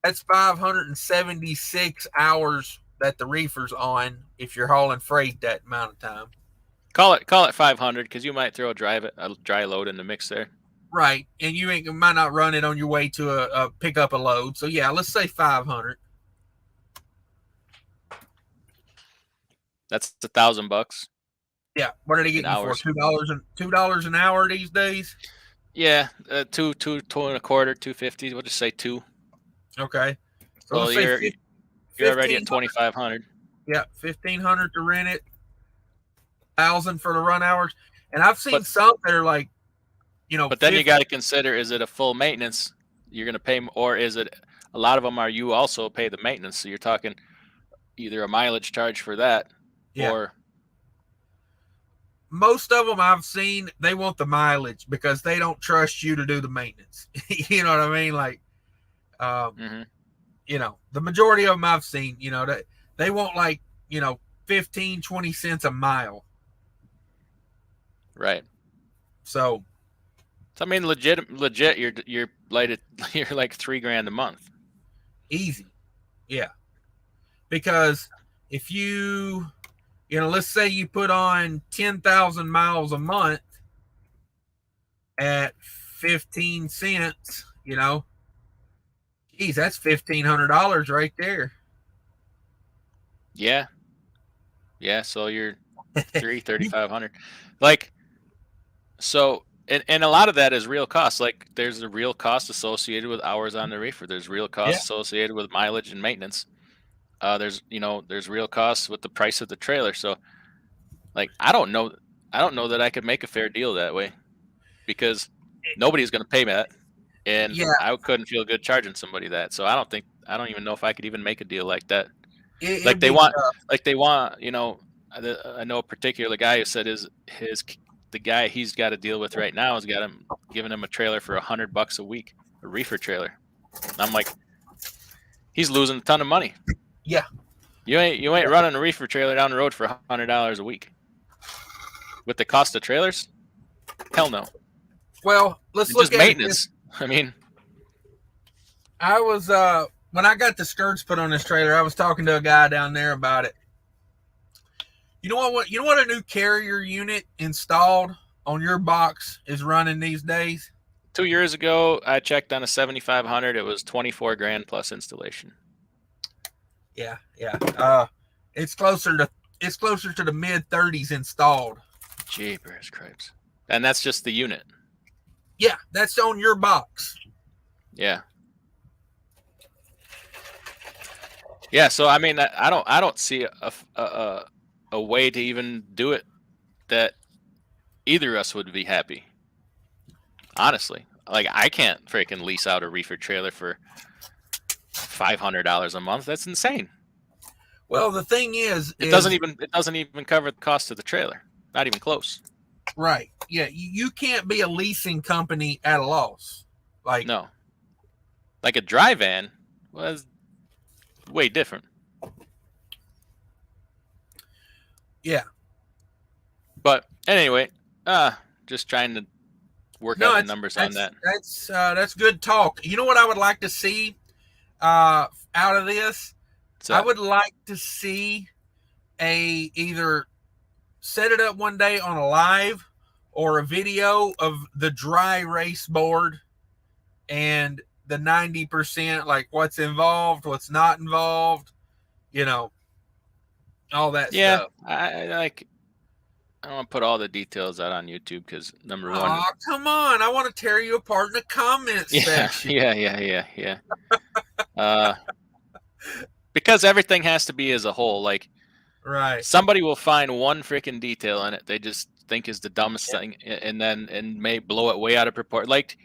That's 576 hours that the reefer's on if you're hauling freight that amount of time. Call it 500 because you might throw a dry load in the mix there. Right, and you might not run it on your way to pick up a load. So yeah, let's say 500. That's $1,000. Yeah, what are they getting you for? $2 an hour these days? Yeah, two and a quarter, 250. We'll just say 2. Okay, so you're already at 2,500. Yeah, 1,500 to rent it, 1,000 for the run hours, and I've seen some that are like, But then you got to consider: is it a full maintenance you're going to pay, or is it a lot of them are you also pay the maintenance? So you're talking either a mileage charge for that, or most of them I've seen they want the mileage because they don't trust you to do the maintenance. You know what I mean? Like, the majority of them I've seen, that they want like 15, 20 cents a mile. Right. So I mean, legit, you're like $3,000 a month. Easy. Yeah. Because if you, let's say you put on 10,000 miles a month at 15 cents, geez, that's $1,500 right there. Yeah. Yeah. So you're 3,500. Like, so, and a lot of that is real costs. Like, there's a real cost associated with hours on the reefer. There's real costs associated with mileage and maintenance. There's real costs with the price of the trailer. So, Like, I don't know that I could make a fair deal that way, because nobody's going to pay me that, and I couldn't feel good charging somebody that. So I don't even know if I could even make a deal like that. Like they want, you know, I know a particular guy who said the guy he's got to deal with right now has got him giving him a trailer for $100 a week, a reefer trailer. And I'm like, he's losing a ton of money. Yeah. You ain't running a reefer trailer down the road for $100 a week. With the cost of trailers? Hell no. Well, let's look at maintenance. I mean, I was when I got the skirts put on this trailer, I was talking to a guy down there about it. You know what a new carrier unit installed on your box is running these days? 2 years ago, I checked on a 7500. It was $24,000 plus installation. Yeah. It's closer to the mid-30s installed. Jeepers cripes. And that's just the unit. Yeah, that's on your box. Yeah. Yeah, so I mean, I don't see a way to even do it that either of us would be happy. Honestly, like, I can't freaking lease out a reefer trailer for $500 a month. That's insane. Well, the thing is, it doesn't even cover the cost of the trailer. Not even close. Right. Yeah, you can't be a leasing company at a loss. Like, no. Like a dry van was way different. Yeah. But anyway, just trying to work out the numbers on that. That's good talk. You know what I would like to see out of this? I would like to see either set it up one day on a live or a video of the dry race board and the 90%, like what's involved, what's not involved, you know, all that stuff. I don't want to put all the details out on YouTube because, number one. Oh, come on. I want to tear you apart in the comment section. Yeah. Because everything has to be as a whole. Like, right. Somebody will find one freaking detail in it they just think is the dumbest thing, and may blow it way out of proportion. Like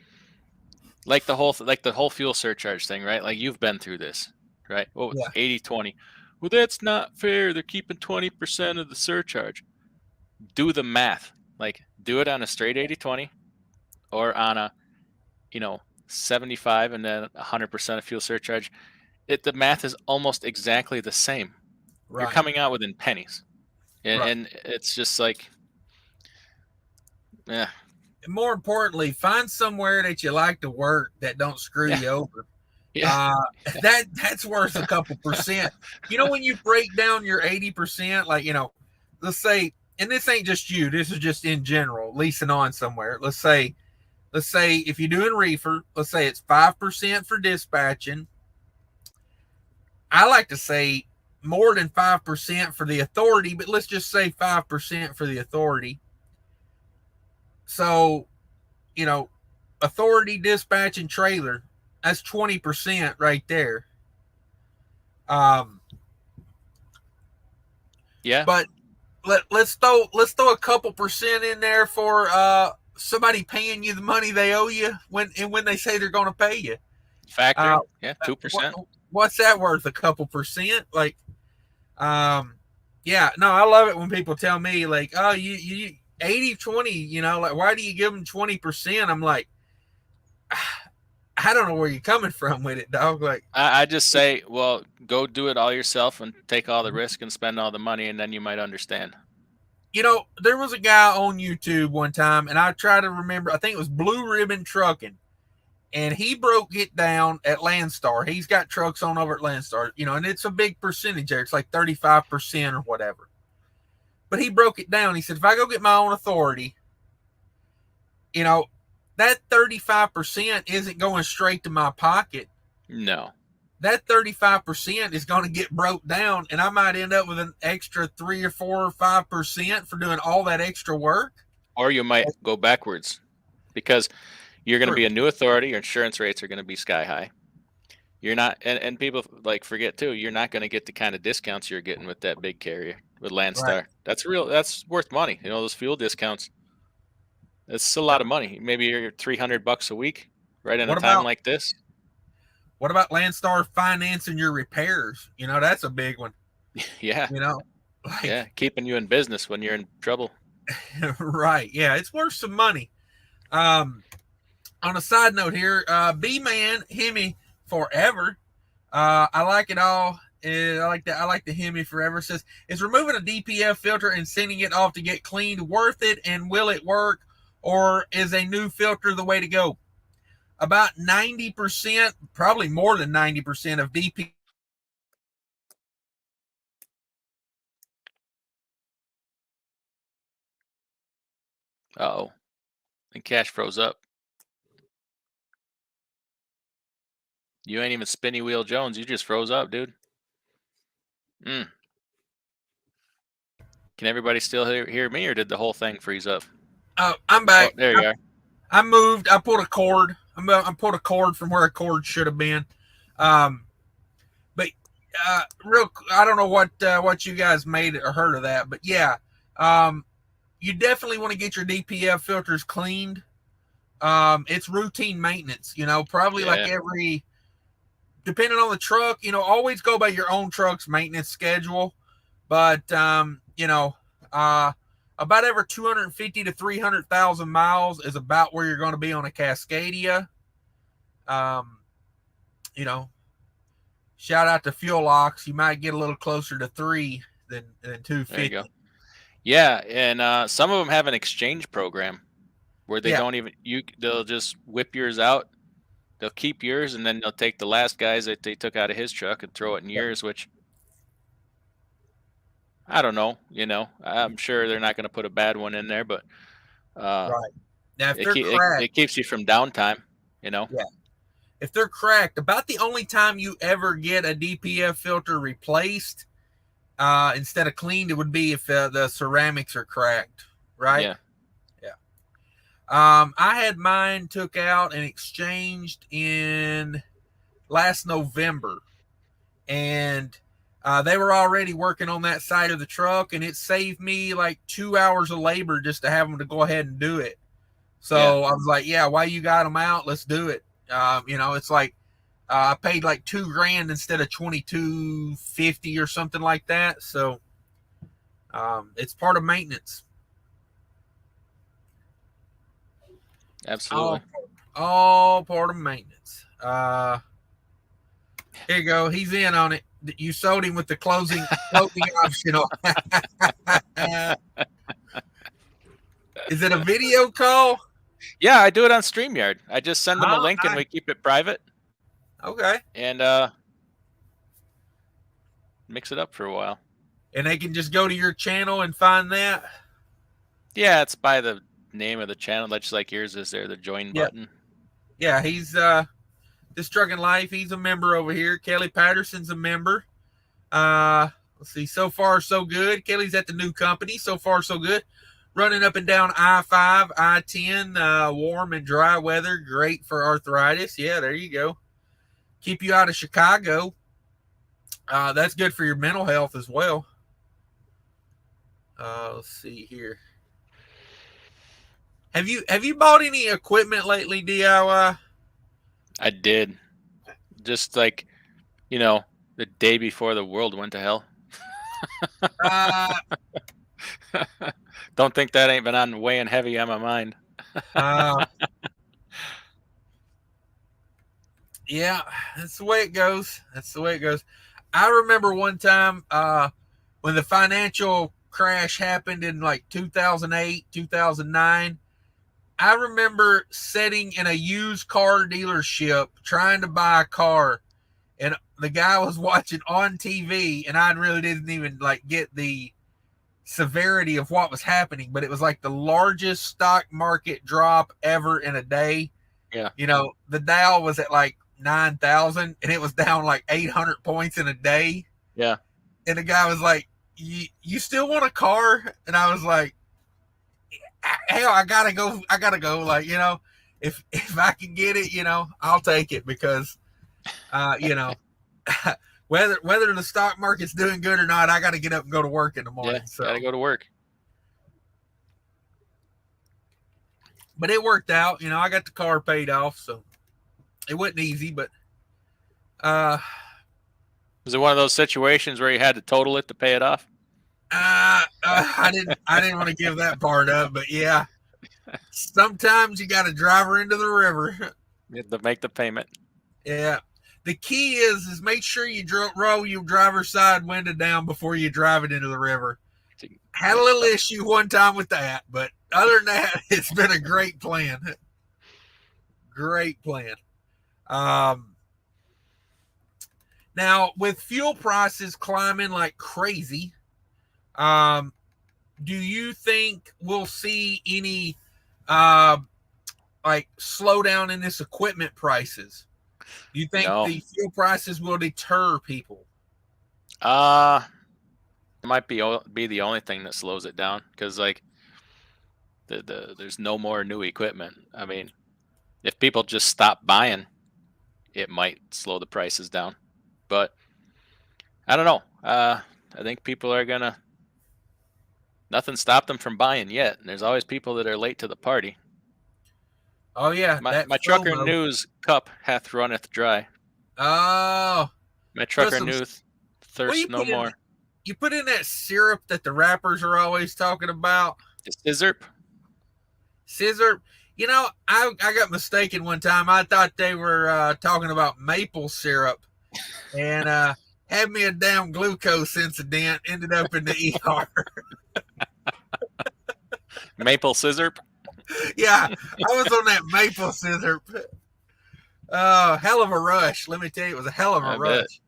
the whole fuel surcharge thing, right? Like, you've been through this, right? Oh, yeah. 80-20. Well, that's not fair. They're keeping 20% of the surcharge. Do the math. Like, do it on a straight 80-20 or on a, 75 and then 100% of fuel surcharge. The math is almost exactly the same. Right. You're coming out within pennies. And it's just like, yeah. More importantly, find somewhere that you like to work that don't screw you over. Yeah. That's worth a couple percent. When you break down your 80%, like, let's say, and this ain't just you, this is just in general, leasing on somewhere. Let's say if you're doing reefer, let's say it's 5% for dispatching. I like to say more than 5% for the authority, but let's just say 5% for the authority. So, authority, dispatch, and trailer, that's 20% right there. Yeah. But let's throw a couple percent in there for somebody paying you the money they owe you when they say they're going to pay you. Factor, 2%. What's that worth? A couple percent? Like, I love it when people tell me, like, oh, you 80-20, like, why do you give them 20%? I'm like, I don't know where you're coming from with it, dog. Like, I just say, well, go do it all yourself and take all the risk and spend all the money, and then you might understand. There was a guy on YouTube one time, and I try to remember, I think it was Blue Ribbon Trucking, and he broke it down at Landstar. He's got trucks on over at Landstar, and it's a big percentage there. It's like 35% or whatever. But he broke it down. He said, if I go get my own authority, that 35% isn't going straight to my pocket. No. That 35% is going to get broke down, and I might end up with an extra 3 or 4 or 5% for doing all that extra work. Or you might go backwards because you're going to be a new authority. Your insurance rates are going to be sky high. You're not, and people like forget too, you're not going to get the kind of discounts you're getting with that big carrier, with Landstar. Right. That's worth money. Those fuel discounts. That's a lot of money. Maybe you're $300 a week, right in a time like this. What about Landstar financing your repairs? That's a big one. Yeah. Yeah, keeping you in business when you're in trouble. Right. Yeah, it's worth some money. On a side note here, B-Man Hemi Forever. I like it all. I like the Hemi Forever. It says, is removing a DPF filter and sending it off to get cleaned worth it, and will it work, or is a new filter the way to go? About 90%, probably more than 90% of DPF. Uh-oh. And Cash froze up. You ain't even Spinny Wheel Jones. You just froze up, dude. Can everybody still hear me, or did the whole thing freeze up? I'm back. Oh, there you are. I moved. I pulled a cord. I pulled a cord from where a cord should have been. But I don't know what you guys made or heard of that, but yeah, you definitely want to get your DPF filters cleaned. It's routine maintenance. Probably like depending on the truck. Always go by your own truck's maintenance schedule. But about every 250 to 300,000 miles is about where you're going to be on a Cascadia. Shout out to Fuel Ox. You might get a little closer to 3 than 250. There you go. Yeah, and some of them have an exchange program where they don't even they'll just whip yours out. They'll keep yours, and then they'll take the last guys that they took out of his truck and throw it in yours, which I don't know. I'm sure they're not going to put a bad one in there, but right. Now, if they're cracked, it keeps you from downtime. Yeah. If they're cracked, about the only time you ever get a DPF filter replaced instead of cleaned, it would be if the ceramics are cracked, right? Yeah. I had mine took out and exchanged in last November, and they were already working on that side of the truck, and it saved me like 2 hours of labor just to have them to go ahead and do it. So I was like, yeah, while you got them out, let's do it. It's like I paid like $2,000 instead of $2,250 or something like that. So it's part of maintenance. Absolutely. All part of maintenance. Here you go. He's in on it. You sold him with the closing optional. Is it a video call? Yeah, I do it on StreamYard. I just send them a link and we keep it private. Okay. And mix it up for a while. And they can just go to your channel and find that? Yeah, it's by the name of the channel, just like yours is there, the join button. Yeah, he's This Trucking Life. He's a member over here. Kelly Patterson's a member. Let's see. So far, so good. Kelly's at the new company. So far, so good. Running up and down I-5, I-10, warm and dry weather. Great for arthritis. Yeah, there you go. Keep you out of Chicago. That's good for your mental health as well. Let's see here. Have you bought any equipment lately, DIY? I did. Just like, the day before the world went to hell. Don't think that ain't been on weighing heavy on my mind. Yeah, that's the way it goes. I remember one time when the financial crash happened in like 2008, 2009. I remember sitting in a used car dealership trying to buy a car, and the guy was watching on TV, and I really didn't even get the severity of what was happening, but it was like the largest stock market drop ever in a day. Yeah. The Dow was at like 9,000 and it was down like 800 points in a day. Yeah. And the guy was like, you still want a car? And I was like, hell, I gotta go. If I can get it, I'll take it because, when whether the stock market's doing good or not, I got to get up and go to work in the morning. Yeah, so got to go to work. But it worked out. I got the car paid off, so it wasn't easy, but was it one of those situations where you had to total it to pay it off? I didn't want to give that part up, but yeah. Sometimes you got to drive her into the river. You have to make the payment. Yeah. The key is make sure you roll your driver's side window down before you drive it into the river. Had a little issue one time with that, but other than that, it's been a great plan. Great plan. Now, with fuel prices climbing like crazy, do you think we'll see any like slowdown in this equipment prices? Do you think the fuel prices will deter people? It might be the only thing that slows it down, because like there's no more new equipment. I mean, if people just stop buying, it might slow the prices down. But I don't know. I think people are gonna. Nothing stopped them from buying yet. And there's always people that are late to the party. Oh yeah, my trucker news cup hath runneth dry. Oh, my trucker news thirst no more. You put in that syrup that the rappers are always talking about. The scissor. Scissor. I got mistaken one time. I thought they were talking about maple syrup, and had me a damn glucose incident. Ended up in the ER. Maple scissor. Yeah, I was on that maple scissor. Hell of a rush. Let me tell you, it was a hell of a rush.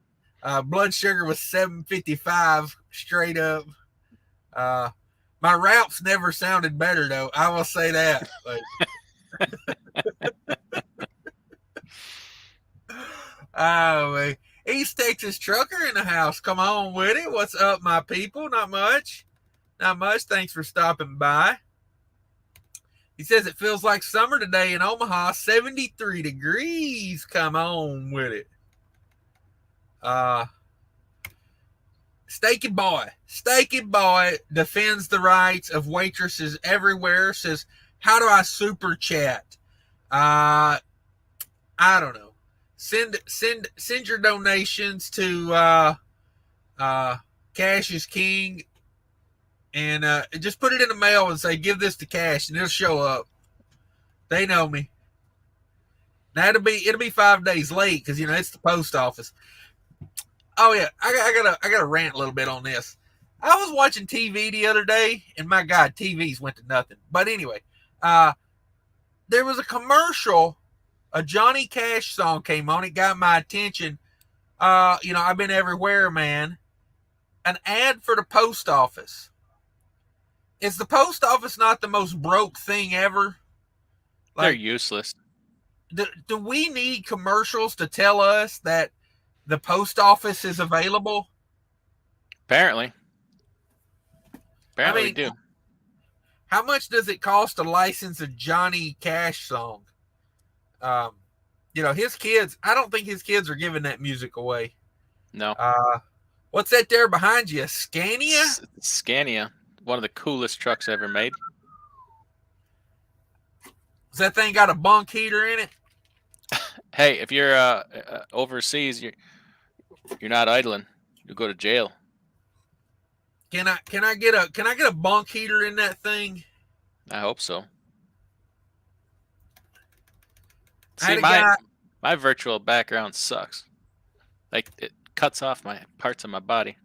Blood sugar was 755 straight up. My raps never sounded better though. I will say that. Oh man. East Texas trucker in the house. Come on with it. What's up, my people? Not much. Not much. Thanks for stopping by. He says it feels like summer today in Omaha, 73 degrees. Come on with it. Steaky Boy defends the rights of waitresses everywhere. Says, how do I super chat? I don't know. Send your donations to Cash is King. And just put it in the mail and say, give this to Cash, and it'll show up. They know me. Now it'll be 5 days late because it's the post office. Oh yeah, I gotta rant a little bit on this. I was watching TV the other day, and my God, TVs went to nothing. But anyway, there was a commercial. A Johnny Cash song came on. It got my attention. I've been everywhere, man. An ad for the post office. Is the post office not the most broke thing ever? They're useless. Do we need commercials to tell us that the post office is available? Apparently we do. How much does it cost to license a Johnny Cash song? His kids, I don't think his kids are giving that music away. No. What's that there behind you? Scania? Scania. One of the coolest trucks ever made. Does that thing got a bunk heater in it? Hey, if you're overseas, you're not idling. You go to jail. Can I get a bunk heater in that thing? I hope so. See, my virtual background sucks. Like, it cuts off my parts of my body.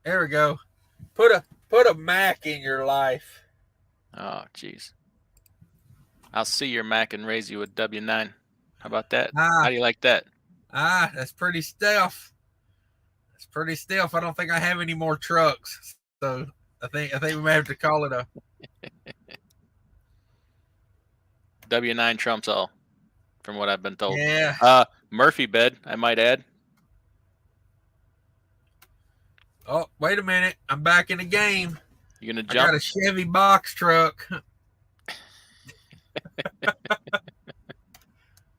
There we go. Put a Mac in your life. Oh, jeez. I'll see your Mac and raise you a W9. How about that? How do you like that? That's pretty stiff. That's pretty stiff. I don't think I have any more trucks, so I think we may have to call it a W9 trumps all, from what I've been told. Yeah. Murphy bed, I might add. Oh, wait a minute. I'm back in the game. You gonna jump? I got a Chevy box truck.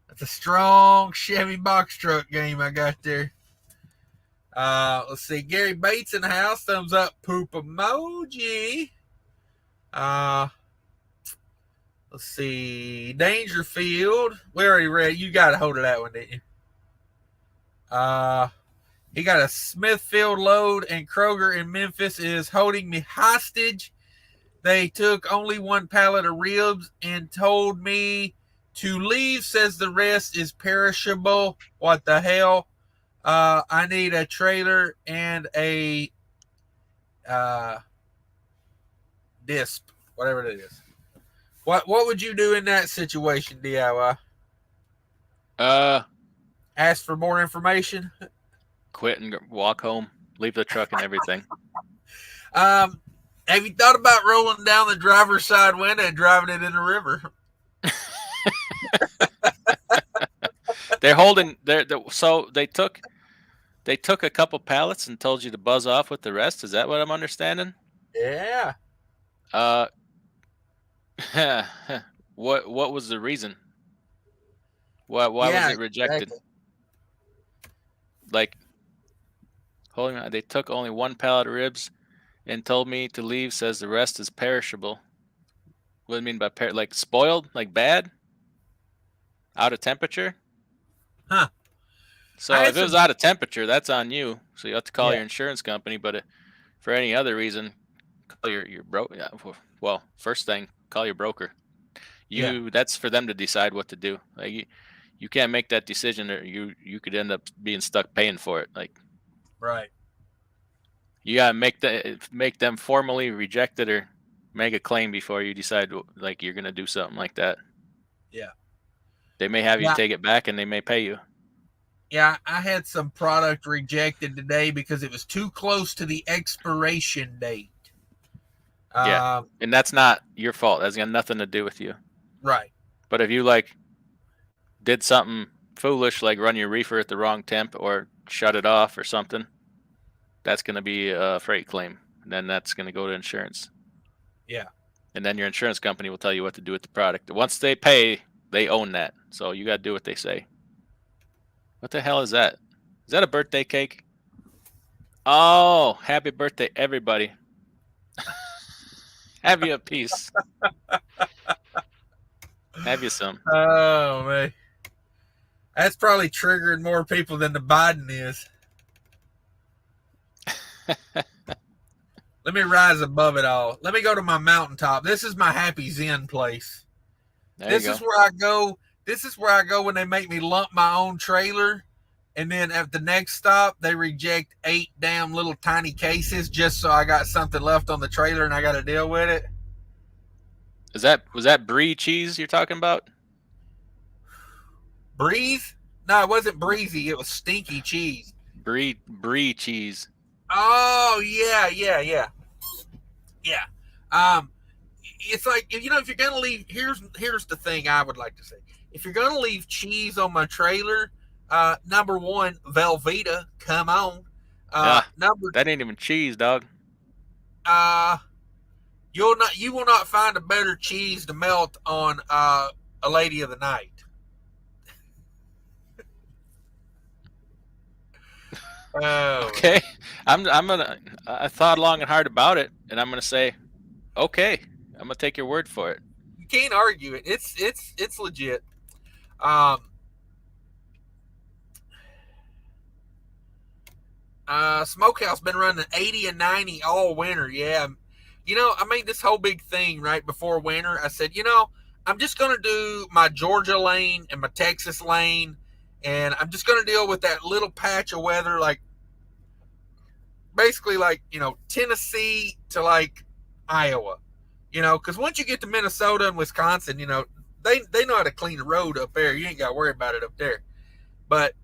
That's the strong Chevy box truck game I got there. Let's see. Gary Bates in the house. Thumbs up. Poop emoji. Let's see. Dangerfield. We already read. You got a hold of that one, didn't you? He got a Smithfield load, and Kroger in Memphis is holding me hostage. They took only one pallet of ribs and told me to leave, says the rest is perishable. What the hell? I need a trailer and a disp, whatever it is. What would you do in that situation, DIY? Ask for more information? Quit and walk home. Leave the truck and everything. Have you thought about rolling down the driver's side window and driving it in the river? They're holding. So they took a couple pallets and told you to buzz off with the rest. Is that what I'm understanding? Yeah. What was the reason? Why was it rejected? Exactly. Like, holding on, they took only one pallet of ribs and told me to leave, says the rest is perishable. What do you mean by like spoiled, like bad? Out of temperature? Huh. So if it was out of temperature, that's on you. So you have to call your insurance company. But for any other reason, call your broker. Well, first thing, call your broker. That's for them to decide what to do. Like you can't make that decision, or you could end up being stuck paying for it. Like, right. You gotta make them formally reject it or make a claim before you decide like you're gonna do something like that. Yeah. They may have you take it back, and they may pay you. Yeah, I had some product rejected today because it was too close to the expiration date. And that's not your fault. That's got nothing to do with you. Right. But if you did something foolish, like run your reefer at the wrong temp or shut it off or something, that's going to be a freight claim. And then that's going to go to insurance. Yeah. And then your insurance company will tell you what to do with the product. Once they pay, they own that. So you got to do what they say. What the hell is that? Is that a birthday cake? Oh, happy birthday, everybody. Have you a piece. Have you some. Oh, man. That's probably triggering more people than the Biden is. Let me rise above it all. Let me go to my mountaintop. This is my happy Zen place. This is where I go. This is where I go when they make me lump my own trailer. And then at the next stop, they reject 8 damn little tiny cases just so I got something left on the trailer and I got to deal with it. Was that brie cheese you're talking about? Breeze? No, it wasn't breezy. It was stinky cheese. Brie cheese. Oh, yeah. It's like, if you're going to leave, here's the thing I would like to say. If you're going to leave cheese on my trailer, number one, Velveeta, come on. That ain't even cheese, dog. You will not find a better cheese to melt on a Lady of the Night. Okay, I thought long and hard about it, and I'm gonna say, okay, I'm gonna take your word for it. You can't argue it. It's legit. Smokehouse been running 80 and 90 all winter. Yeah. I made this whole big thing right before winter. I said, I'm just going to do my Georgia lane and my Texas lane, and I'm just going to deal with that little patch of weather, basically Tennessee to Iowa, because once you get to Minnesota and Wisconsin, they know how to clean the road up there. You ain't got to worry about it up there. But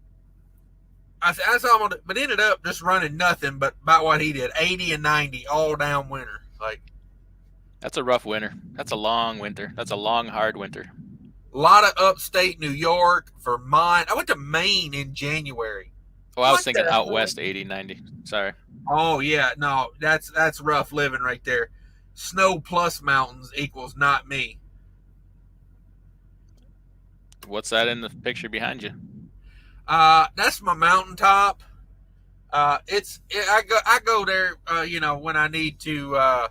I saw him, but ended up just running nothing but about what he did, 80 and 90 all down winter. That's a rough winter. That's a long winter. That's a long, hard winter. A lot of upstate New York, Vermont. I went to Maine in January. Oh, I was thinking out west, 80, 90. Sorry. Oh, yeah. No, that's rough living right there. Snow plus mountains equals not me. What's that in the picture behind you? That's my mountaintop. I go there, when I need to,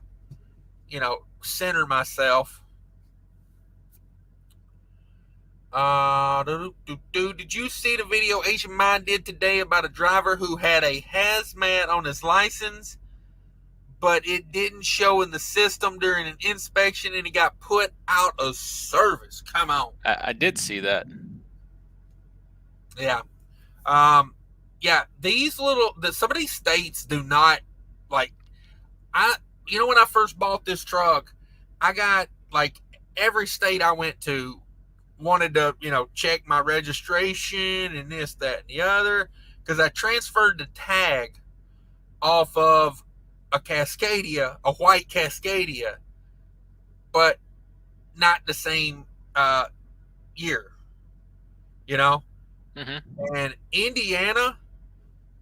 center myself. Did you see the video Asian Mind did today about a driver who had a hazmat on his license, but it didn't show in the system during an inspection and he got put out of service? Come on. I did see that. Yeah. Yeah, some of these states do not, like, when I first bought this truck, I got, like, every state I went to wanted to, check my registration and this, that, and the other, because I transferred the tag off of a Cascadia, a white Cascadia, but not the same year, Mm-hmm. And Indiana,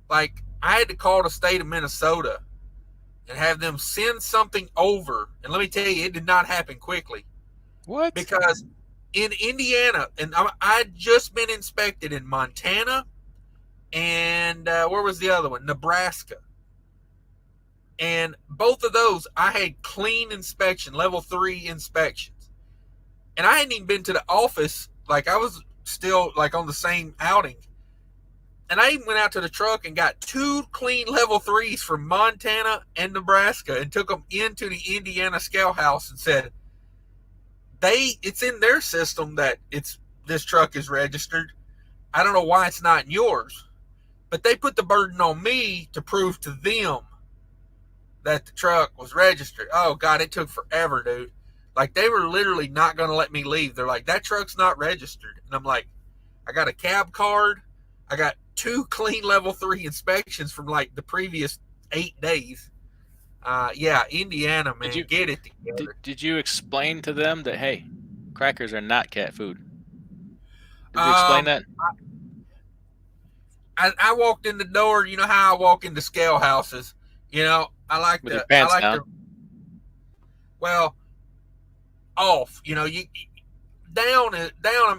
like, I had to call the state of Minnesota and have them send something over. And let me tell you, it did not happen quickly. What? Because in Indiana, and I'd just been inspected in Montana, and where was the other one? Nebraska. And both of those, I had clean inspection, level 3 inspections. And I hadn't even been to the office. Like, I was still, like, on the same outing. And I even went out to the truck and got 2 clean level 3s from Montana and Nebraska and took them into the Indiana scale house and said, it's in their system that this truck is registered. I don't know why it's not in yours. But they put the burden on me to prove to them that the truck was registered. Oh, God, it took forever, dude. Like, they were literally not going to let me leave. They're like, that truck's not registered. And I'm like, I got a cab card. I got 2 clean level 3 inspections from, like, the previous 8 days. Yeah, Indiana, man, get it together. Did you explain to them that, hey, crackers are not cat food? Did you explain that? I walked in the door. You know how I walk into scale houses. I like with your pants down. Well, off. You down.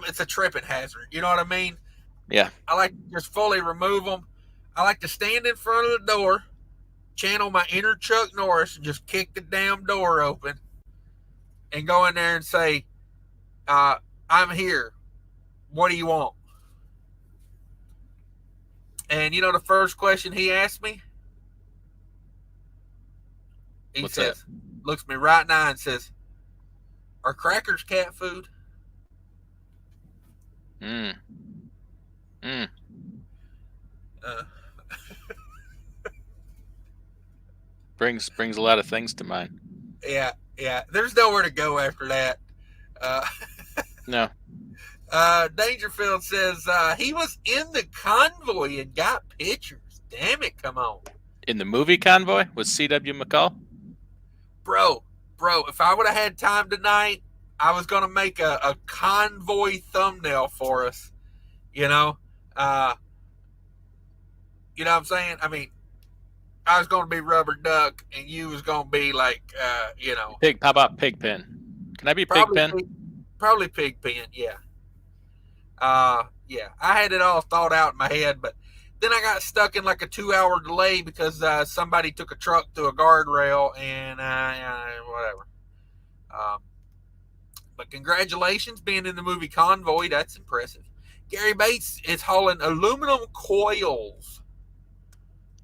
It's a tripping hazard. You know what I mean? Yeah. I like to just fully remove them. I like to stand in front of the door, channel my inner Chuck Norris, and just kick the damn door open, and go in there and say, "I'm here. What do you want?" And the first question he asked me? He says, looks me right in the eye and says, "Are crackers cat food?" Brings a lot of things to mind. Yeah. There's nowhere to go after that. No. Dangerfield says he was in the convoy and got pictures. Damn it, come on. In the movie Convoy with C.W. McCall? Bro, if I would have had time tonight, I was going to make a convoy thumbnail for us. You know what I'm saying? I mean, I was going to be Rubber Duck, and you was going to be like, Pig. How about Pigpen? Can I be Pigpen? Probably Pigpen, yeah. Yeah. I had it all thought out in my head, but then I got stuck in like a 2-hour delay because somebody took a truck through a guardrail and whatever. But congratulations being in the movie Convoy. That's impressive. Gary Bates is hauling aluminum coils.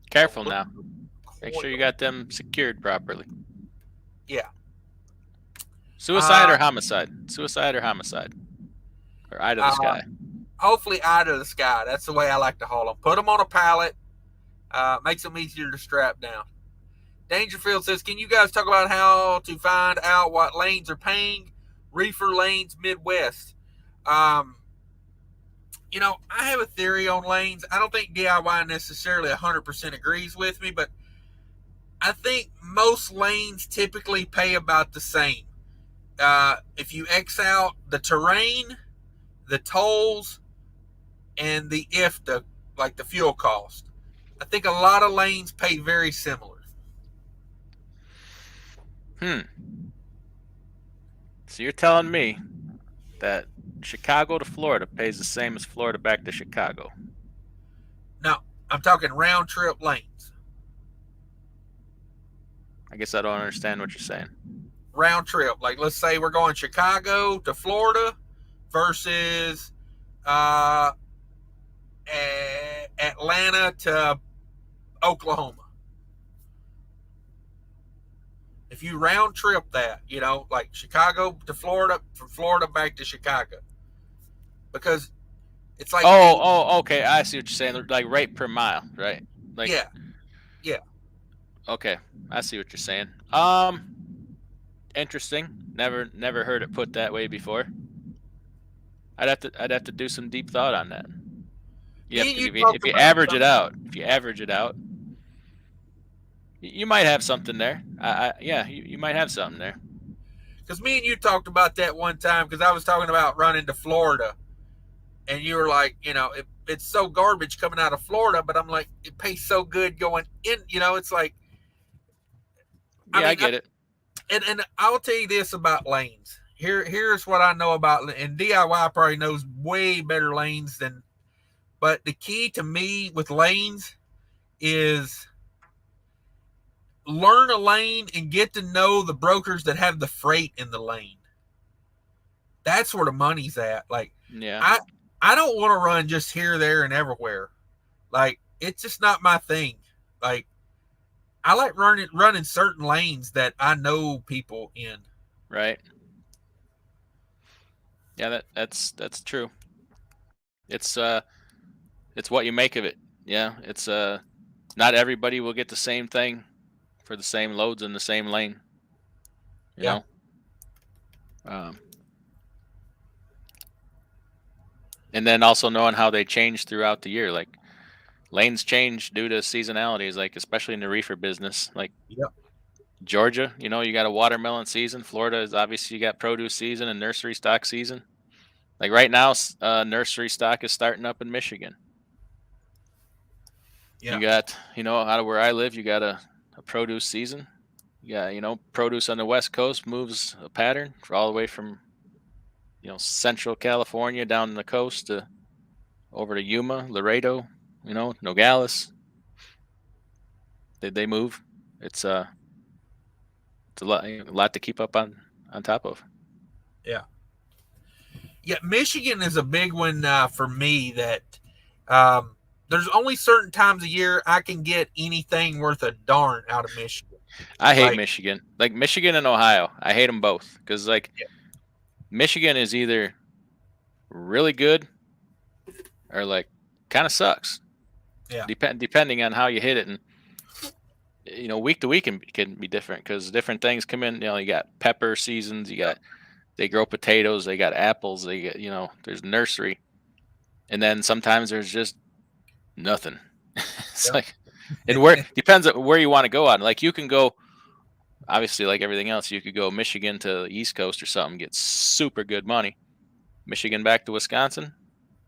Careful now. Make sure you got them secured properly. Yeah. Suicide or homicide? Suicide or homicide? Or eye to the sky? Hopefully eye to the sky. That's the way I like to haul them. Put them on a pallet. Makes them easier to strap down. Dangerfield says, can you guys talk about how to find out what lanes are paying? Reefer lanes Midwest. I have a theory on lanes. I don't think DIY necessarily 100% agrees with me, but I think most lanes typically pay about the same. If you X out the terrain, the tolls, and the IFTA, like the fuel cost, I think a lot of lanes pay very similar. So you're telling me that Chicago to Florida pays the same as Florida back to Chicago. No, I'm talking round trip lanes. I guess I don't understand what you're saying. Round trip. Like, let's say we're going Chicago to Florida versus Atlanta to Oklahoma. If you round trip that, like Chicago to Florida, from Florida back to Chicago, because it's like okay, I see what you're saying. Like rate per mile, right? Like yeah. Okay, I see what you're saying. Interesting. Never heard it put that way before. I'd have to do some deep thought on that. Yeah, because if you average it out, you might have something there. You might have something there. Because me and you talked about that one time, because I was talking about running to Florida, and you were like, it's so garbage coming out of Florida, but I'm like, it pays so good going in. It's like, I get it. And I'll tell you this about lanes. Here's what I know about, and DIY probably knows way better lanes than. But the key to me with lanes is learn a lane and get to know the brokers that have the freight in the lane. That's where the money's at. Like, yeah, I don't want to run just here, there, and everywhere. Like, it's just not my thing. Like, I like running certain lanes that I know people in. Right. Yeah, that's true. It's what you make of it. Yeah, it's not everybody will get the same thing for the same loads in the same lane. You know. And then also knowing how they change throughout the year, like lanes change due to seasonalities, like especially in the reefer business. Like Georgia, you got a watermelon season. Florida is obviously, you got produce season and nursery stock season. Like right now, nursery stock is starting up in Michigan. You got, out of where I live, you got a produce season. You got, produce on the West Coast moves a pattern for all the way from, Central California down the coast to over to Yuma, Laredo, Nogales. They move. It's a lot to keep up on top of. Yeah, Michigan is a big one for me. That there's only certain times a year I can get anything worth a darn out of Michigan. I hate Michigan. Like Michigan and Ohio, I hate them both because Michigan is either really good or like kind of sucks. Yeah. Depending on how you hit it, and week to week can be different because different things come in. You got pepper seasons. You got they grow potatoes. They got apples. They get there's nursery, and then sometimes there's just nothing. It's like, and where depends on where you want to go on. Like you can go, obviously, like everything else, you could go Michigan to the East Coast or something, get super good money. Michigan back to Wisconsin,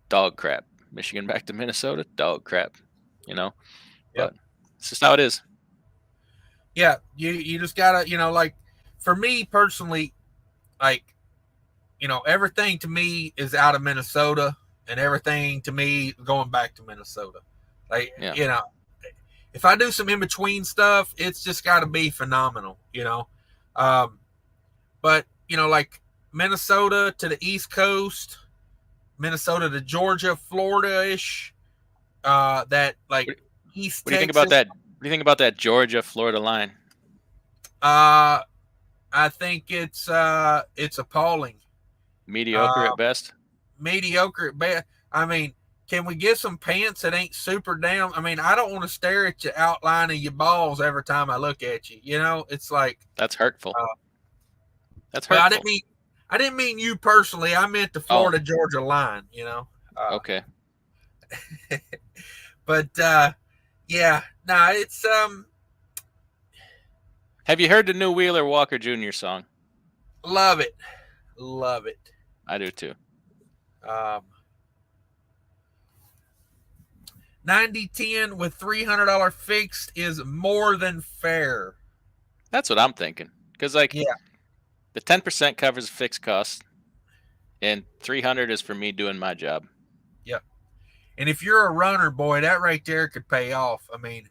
dog crap. Michigan back to Minnesota, dog crap. But it's just how it is. Yeah, you just gotta, like for me personally, like, everything to me is out of Minnesota, and everything to me going back to Minnesota. Like, if I do some in between stuff, it's just got to be phenomenal, But like Minnesota to the East Coast, Minnesota to Georgia, Florida-ish, that like East. What do you think about that? What do you think about that Georgia Florida line? I think it's appalling. Mediocre at best. Mediocre at best. I mean, can we get some pants that ain't super down? I mean, I don't want to stare at your outline of your balls every time I look at you. It's like that's hurtful. That's hurtful. I didn't mean you personally. I meant the Florida Georgia line. Okay. But it's Have you heard the new Wheeler Walker Jr. song? Love it. I do too. 90-10 with $300 fixed is more than fair. That's what I'm thinking. Because the 10% covers fixed costs. And 300 is for me doing my job. Yep. And if you're a runner, boy, that right there could pay off. I mean,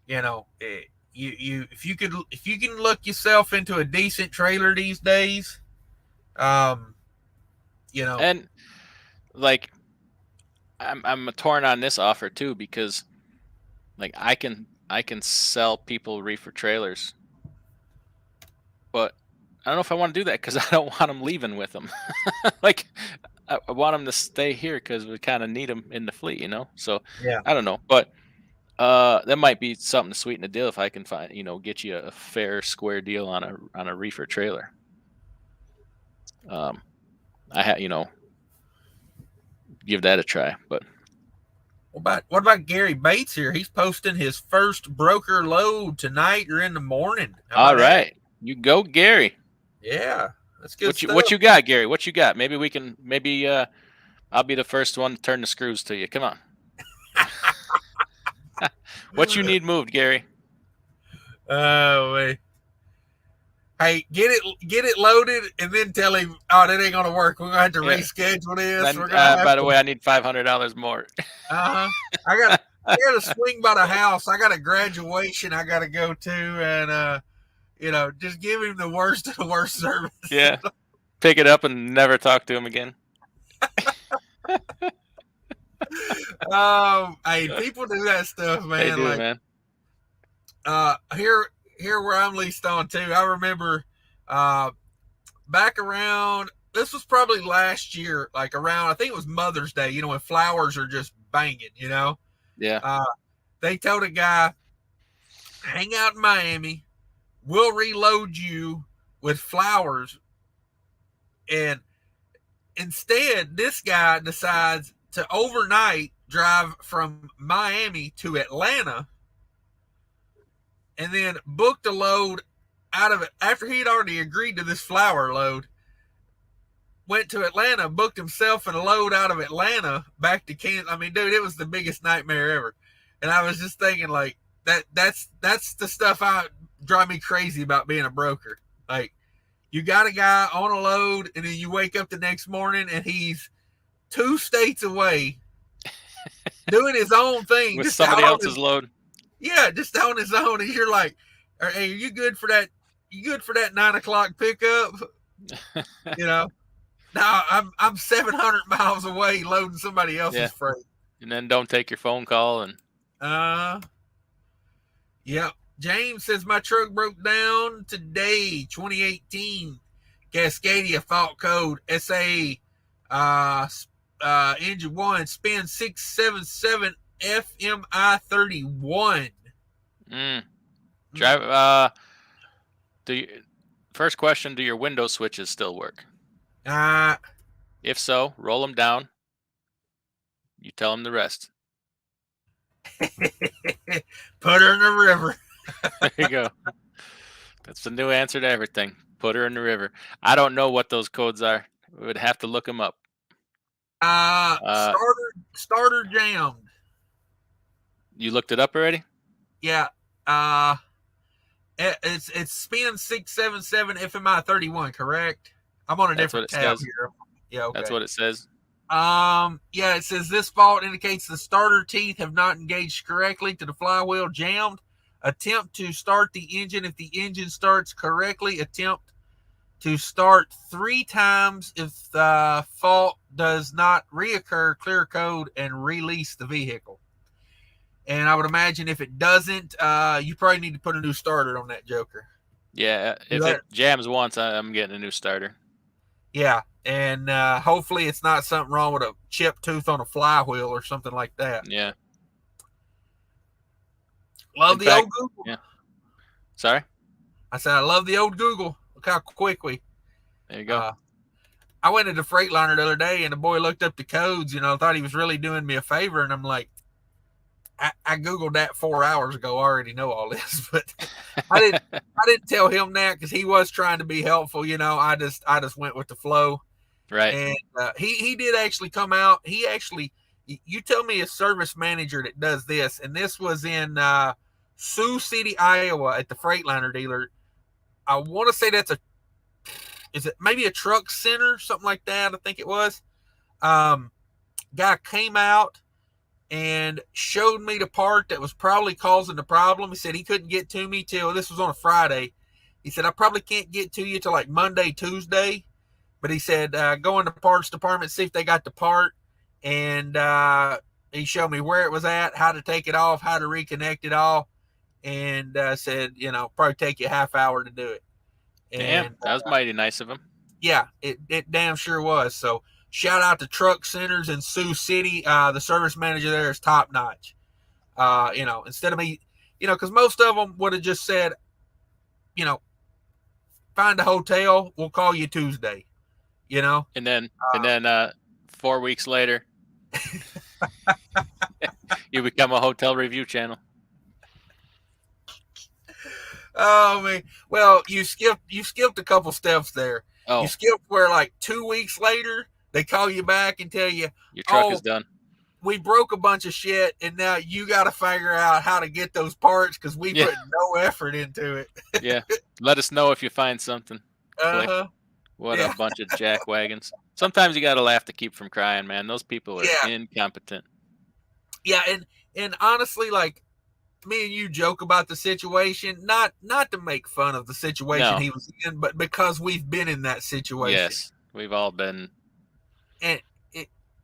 you know, if you can look yourself into a decent trailer these days, you know. And like I'm torn on this offer too, because like I can sell people reefer trailers, but I don't know if I want to do that because I don't want them leaving with them. Like I want them to stay here because we kind of need them in the fleet, you know. So Yeah. I don't know, but that might be something to sweeten the deal if I can find, get you a fair square deal on a reefer trailer. I had, give that a try, but. What about Gary Bates here? He's posting his first broker load tonight or in the morning. All right, you go, Gary. Yeah, that's good stuff. What you got, Gary? What you got? Maybe we can. Maybe I'll be the first one to turn the screws to you. Come on. What you need moved, Gary? Oh wait. Hey, get it loaded, and then tell him, oh, that ain't gonna work. We're gonna have to reschedule this. By the way, I need $500 more. I gotta swing by the house. I got a graduation I gotta go to, and just give him the worst of the worst service. Yeah, pick it up and never talk to him again. Hey, people do that stuff, man. They do, man. Here where I'm leased on too. I remember back around, this was probably last year, like around, I think it was Mother's Day, when flowers are just banging, Yeah. They told a guy, hang out in Miami, we'll reload you with flowers. And instead, this guy decides to overnight drive from Miami to Atlanta, and then booked a load out of it after he'd already agreed to this flower load. Went to Atlanta, booked himself a load out of Atlanta back to Kansas. I mean, dude, it was the biggest nightmare ever. And I was just thinking, like, that's the stuff drive me crazy about being a broker. Like, you got a guy on a load, and then you wake up the next morning and he's 2 states away doing his own thing with somebody else's load. Yeah, just on his own, and you're like, "Hey, are you good for that? You good for that 9 o'clock pickup?" No, I'm 700 miles away loading somebody else's freight. And then don't take your phone call and. Yep. James says my truck broke down today, 2018 Cascadia fault code SA, engine 1, spin 677 FMI 31. Drive. First question: do your window switches still work? If so, roll them down. You tell them the rest. Put her in the river. There you go. That's the new answer to everything. Put her in the river. I don't know what those codes are. We would have to look them up. Starter jammed. You looked it up already? Yeah. It's spin 677 FMI 31, correct? I'm on a different tab here. Yeah, okay. That's what it says. Yeah, it says this fault indicates the starter teeth have not engaged correctly to the flywheel, jammed. Attempt to start the engine. If the engine starts correctly, attempt to start 3 times. If the fault does not reoccur, clear code and release the vehicle. And I would imagine if it doesn't, you probably need to put a new starter on that joker. Yeah, if it jams once, I'm getting a new starter. Yeah, and hopefully it's not something wrong with a chipped tooth on a flywheel or something like that. Yeah. Love the old Google. Yeah. Sorry? I said I love the old Google. Look how quick we. There you go. I went into Freightliner the other day, and the boy looked up the codes. Thought he was really doing me a favor, and I'm like, I Googled that 4 hours ago. I already know all this, but I didn't tell him that because he was trying to be helpful. I just went with the flow. Right. And he did actually come out. You tell me a service manager that does this, and this was in Sioux City, Iowa, at the Freightliner dealer. I want to say that's is it maybe a truck center, something like that? I think it was. Guy came out and showed me the part that was probably causing the problem. He said he couldn't get to me till this was on a Friday. He said, I probably can't get to you till like Monday, Tuesday. But he said, go in the parts department, see if they got the part. And he showed me where it was at, how to take it off, how to reconnect it all. And said, probably take you a half hour to do it. Damn, And that was mighty nice of him. Yeah, it damn sure was. So shout out to Truck Centers in Sioux City. The service manager there is top notch. Instead of me, because most of them would have just said, find a hotel, we'll call you Tuesday. And then 4 weeks later, you become a hotel review channel. Oh man! Well, you skipped a couple steps there. Oh. You skipped where like 2 weeks later they call you back and tell you your truck is done. We broke a bunch of shit, and now you got to figure out how to get those parts because we put no effort into it. Yeah, let us know if you find something. What a bunch of jackwagons. Sometimes you got to laugh to keep from crying, man. Those people are incompetent. Yeah, and honestly, like, me and you joke about the situation, not to make fun of the situation he was in, but because we've been in that situation. Yes, we've all been. And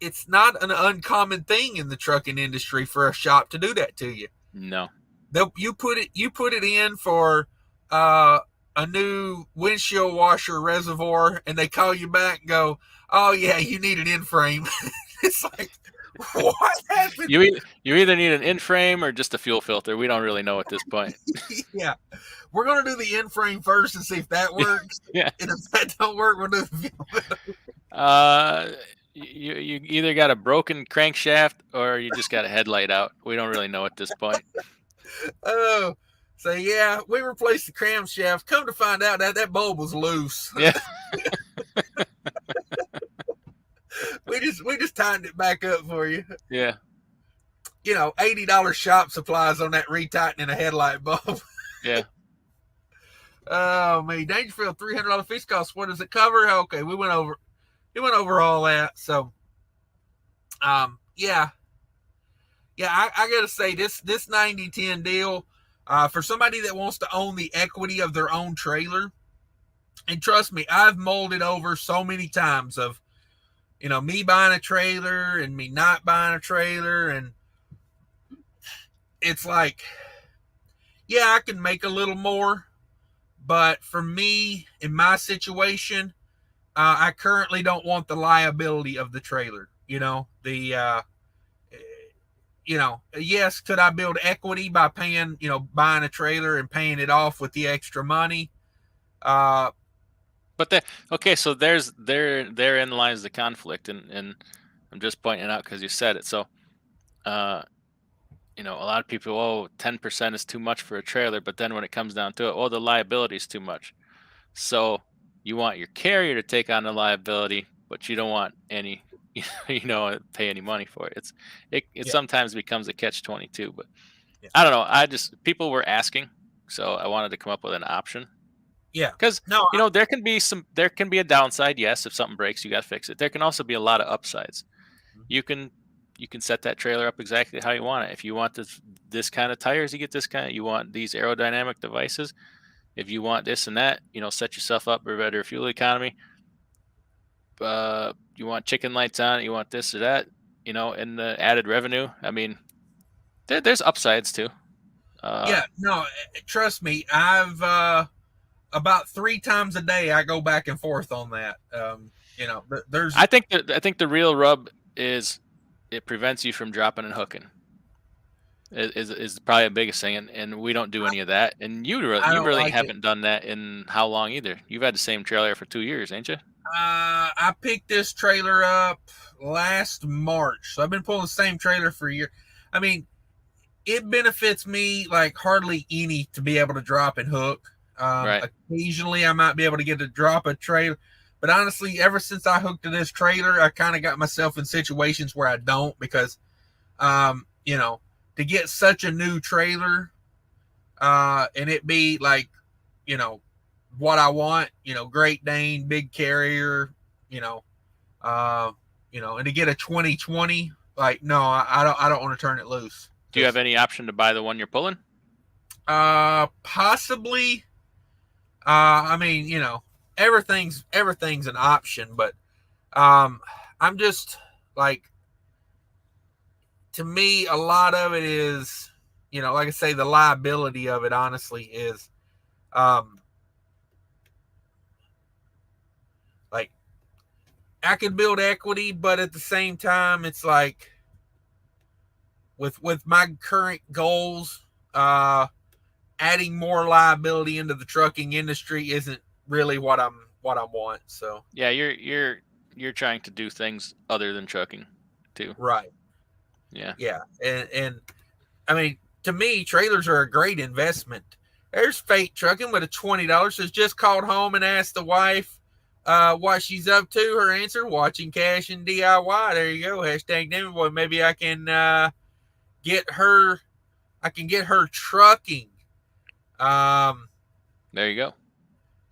it's not an uncommon thing in the trucking industry for a shop to do that to you. No. You put it in for a new windshield washer reservoir, and they call you back and go, oh yeah, you need an in-frame. It's like, what happened? You either need an in-frame or just a fuel filter. We don't really know at this point. Yeah. We're going to do the in-frame first and see if that works. Yeah. And if that don't work, we'll do the fuel filter. You either got a broken crankshaft or you just got a headlight out. We don't really know at this point. Oh, so yeah, we replaced the crankshaft. Come to find out that bulb was loose. Yeah. We just tightened it back up for you. Yeah. $80 shop supplies on that retightening a headlight bulb. Yeah. Oh man, Dangerfield $300 fixed cost. What does it cover? Okay, we went over all that. So, yeah, I gotta say this 90-10 deal, for somebody that wants to own the equity of their own trailer, and trust me, I've molded over so many times of, me buying a trailer and me not buying a trailer, and it's like, yeah, I can make a little more, but for me, in my situation, I currently don't want the liability of the trailer. Yes, could I build equity by paying, buying a trailer and paying it off with the extra money? So therein lies the conflict, and I'm just pointing it out because you said it. So, a lot of people, 10% is too much for a trailer, but then when it comes down to it, the liability is too much. So you want your carrier to take on the liability, but you don't want any, pay any money for it. It sometimes becomes a catch-22, but I don't know. People were asking, so I wanted to come up with an option. Yeah. Because there can be a downside. Yes, if something breaks, you got to fix it. There can also be a lot of upsides. Mm-hmm. You can set that trailer up exactly how you want it. If you want this kind of tires, you get this kind. You want these aerodynamic devices. If you want this and that, set yourself up for better fuel economy. You want chicken lights on it. You want this or that. And the added revenue. I mean, there's upsides too. Trust me. I've about 3 times a day I go back and forth on that. There's. I think the real rub is it prevents you from dropping and hooking. Is probably the biggest thing, and we don't do any of that. And you really haven't done that in how long either? You've had the same trailer for 2 years, ain't you? I picked this trailer up last March, so I've been pulling the same trailer for a year. I mean, it benefits me like hardly any to be able to drop and hook. Right. Occasionally, I might be able to get to drop a trailer, but honestly, ever since I hooked to this trailer, I kind of got myself in situations where I don't because, to get such a new trailer, and it be like, what I want. Great Dane, big carrier. You know, uh, and to get a 2020, like no, I don't want to turn it loose. Do you have any option to buy the one you're pulling? Possibly. I mean, everything's an option, but I'm just like, to me, a lot of it is, like I say, the liability of it, honestly, is, like, I could build equity, but at the same time, it's like, with my current goals, adding more liability into the trucking industry isn't really what I want. So yeah, you're trying to do things other than trucking too. Right. Yeah. And I mean, to me, trailers are a great investment. There's Fate Trucking with a $20. Says just called home and asked the wife what she's up to. Her answer: watching Cash and DIY. There you go. Hashtag Demon Boy. Maybe I can get her. I can get her trucking. There you go.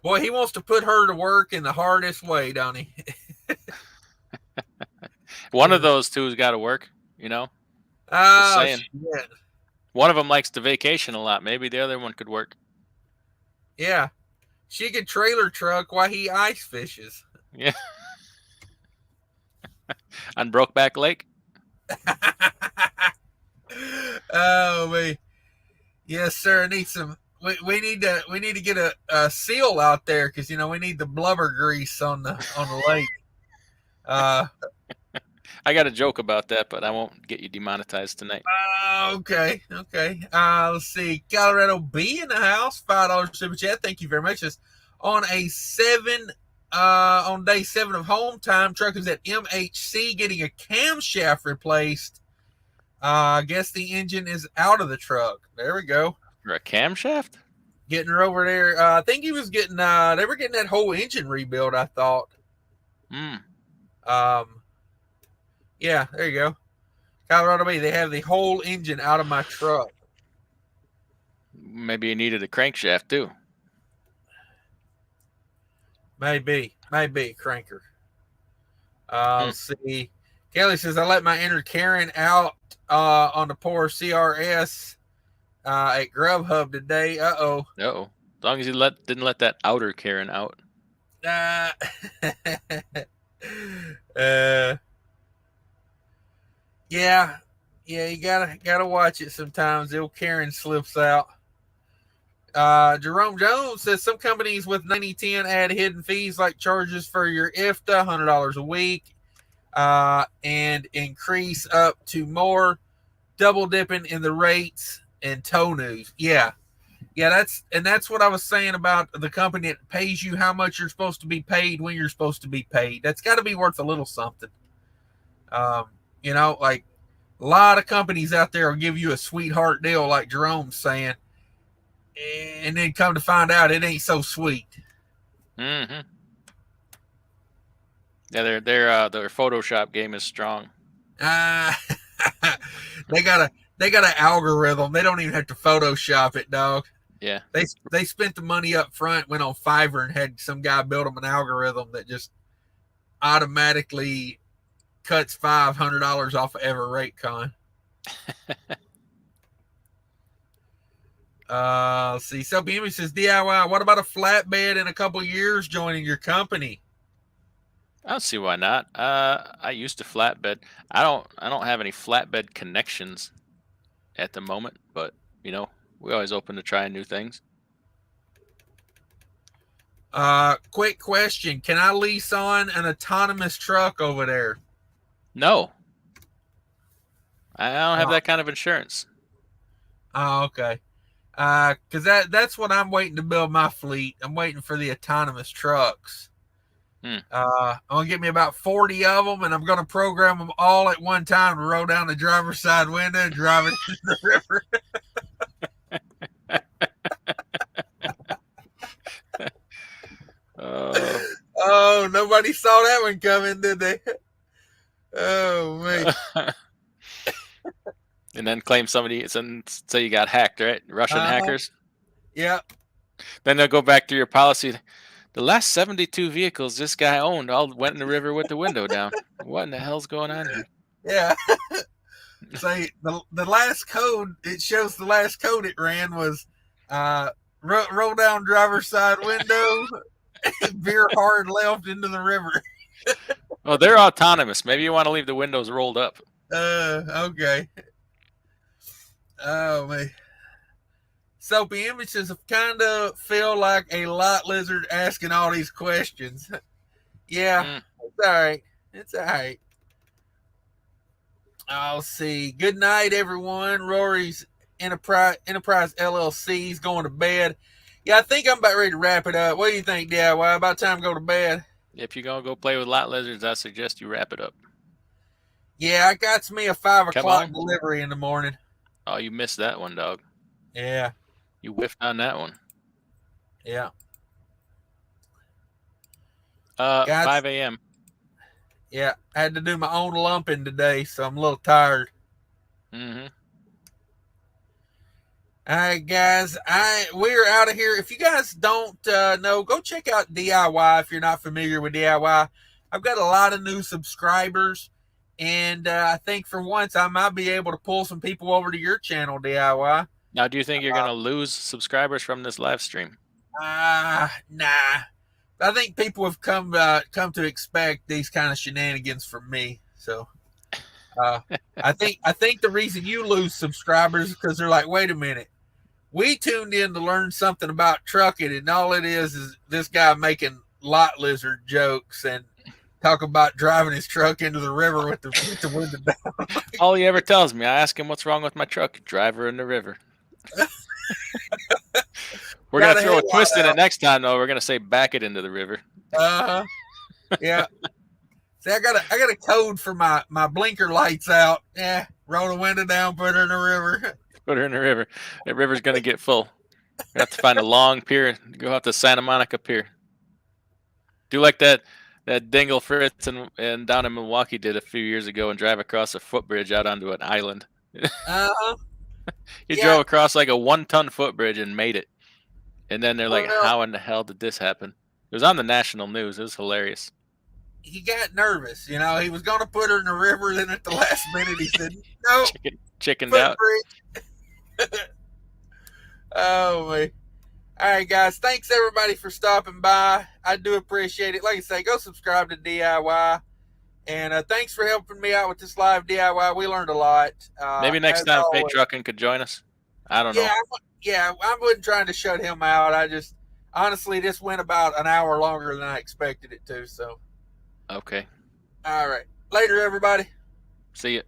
Boy, he wants to put her to work in the hardest way, don't he? One of those two's got to work, Just saying. Shit. One of them likes to vacation a lot. Maybe the other one could work. Yeah. She could trailer truck while he ice fishes. Yeah. On Brokeback Lake. Oh, man. Yes, sir. Need some. We need to get a seal out there, because we need the blubber grease on the lake. I got a joke about that, but I won't get you demonetized tonight. Okay. Let's see. Colorado B in the house. $5 super chat. Thank you very much. It's on on day 7 of home time. Truckers at MHC getting a camshaft replaced. I guess the engine is out of the truck. There we go. For a camshaft? Getting her over there. I think he was getting. They were getting that whole engine rebuilt, I thought. Yeah, there you go. Colorado Bay, they have the whole engine out of my truck. Maybe you needed a crankshaft too. Maybe cranker. Let's see. Kelly says, I let my inner Karen out on the poor CRS at Grubhub today. Uh-oh. As long as you didn't let that outer Karen out. Yeah, you gotta watch it sometimes. The old Karen slips out. Jerome Jones says some companies with 9010 add hidden fees like charges for your IFTA, $100 a week, and increase up to more, double dipping in the rates and tow news. Yeah, that's what I was saying about the company that pays you how much you're supposed to be paid when you're supposed to be paid. That's got to be worth a little something. Like a lot of companies out there will give you a sweetheart deal, like Jerome's saying, and then come to find out it ain't so sweet. Mm-hmm. Yeah, their Photoshop game is strong. They got an algorithm. They don't even have to Photoshop it, dog. Yeah. They spent the money up front, went on Fiverr and had some guy build them an algorithm that just automatically cuts $500 off of every rate con. Let's see. Subby says DIY. What about a flatbed in a couple of years joining your company? I don't see why not. I used to flatbed. I don't have any flatbed connections at the moment, but we're always open to trying new things. Quick question. Can I lease on an autonomous truck over there? No. I don't have that kind of insurance. Oh, okay. Because that's what I'm waiting to build my fleet. I'm waiting for the autonomous trucks. I'm going to get me about 40 of them, and I'm going to program them all at one time to roll down the driver's side window and drive it into the river. Oh, nobody saw that one coming, did they? Oh, man. And then claim somebody, say you got hacked, right? Russian hackers? Yep. Then they'll go back to your policy. The last 72 vehicles this guy owned all went in the river with the window down. What in the hell's going on here? Yeah. Say the last code, it shows the last code it ran was roll down driver's side window, veer hard left into the river. Oh, they're autonomous. Maybe you want to leave the windows rolled up. Okay. Oh man. Soapy Images kind of feel like a lot lizard asking all these questions. Yeah, it's all right. It's all right. I'll see. Good night, everyone. Rory's Enterprise LLC is going to bed. Yeah, I think I'm about ready to wrap it up. What do you think, DIY? About time to go to bed? If you're going to go play with lot lizards, I suggest you wrap it up. Yeah, I got me a 5 o'clock delivery in the morning. Oh, you missed that one, dog. Yeah. You whiffed on that one. Yeah. 5 a.m. Yeah, I had to do my own lumping today, so I'm a little tired. Mm-hmm. All right, guys, we're out of here. If you guys don't know, go check out DIY if you're not familiar with DIY. I've got a lot of new subscribers, and I think for once I might be able to pull some people over to your channel, DIY. Now, do you think you're going to lose subscribers from this live stream? Nah. I think people have come to expect these kind of shenanigans from me. So I think the reason you lose subscribers is because they're like, wait a minute, we tuned in to learn something about trucking, and all it is this guy making lot lizard jokes and talk about driving his truck into the river with the window down. All he ever tells me, I ask him what's wrong with my truck. Driver in the river. We're going to throw a twist in it next time, though. We're going to say back it into the river. Yeah. See, I got a code for my blinker lights out. Yeah, roll the window down, put her in the river. Put her in the river. That river's going to get full. We have to find a long pier. Go out to Santa Monica Pier. Do like that Dingle Fritz and down in Milwaukee did a few years ago and drive across a footbridge out onto an island. He drove across like a 1-ton footbridge and made it. And then they're like, how in the hell did this happen? It was on the national news. It was hilarious. He got nervous. You know, he was going to put her in the river. Then at the last minute, he said, no. Chickened out. Oh, man. All right, guys. Thanks, everybody, for stopping by. I do appreciate it. Like I say, go subscribe to DIY. And thanks for helping me out with this live DIY. We learned a lot. Maybe next time Fate Trucking could join us. I don't know. I wasn't trying to shut him out. I just, honestly, this went about an hour longer than I expected it to. So. Okay. All right. Later, everybody. See you.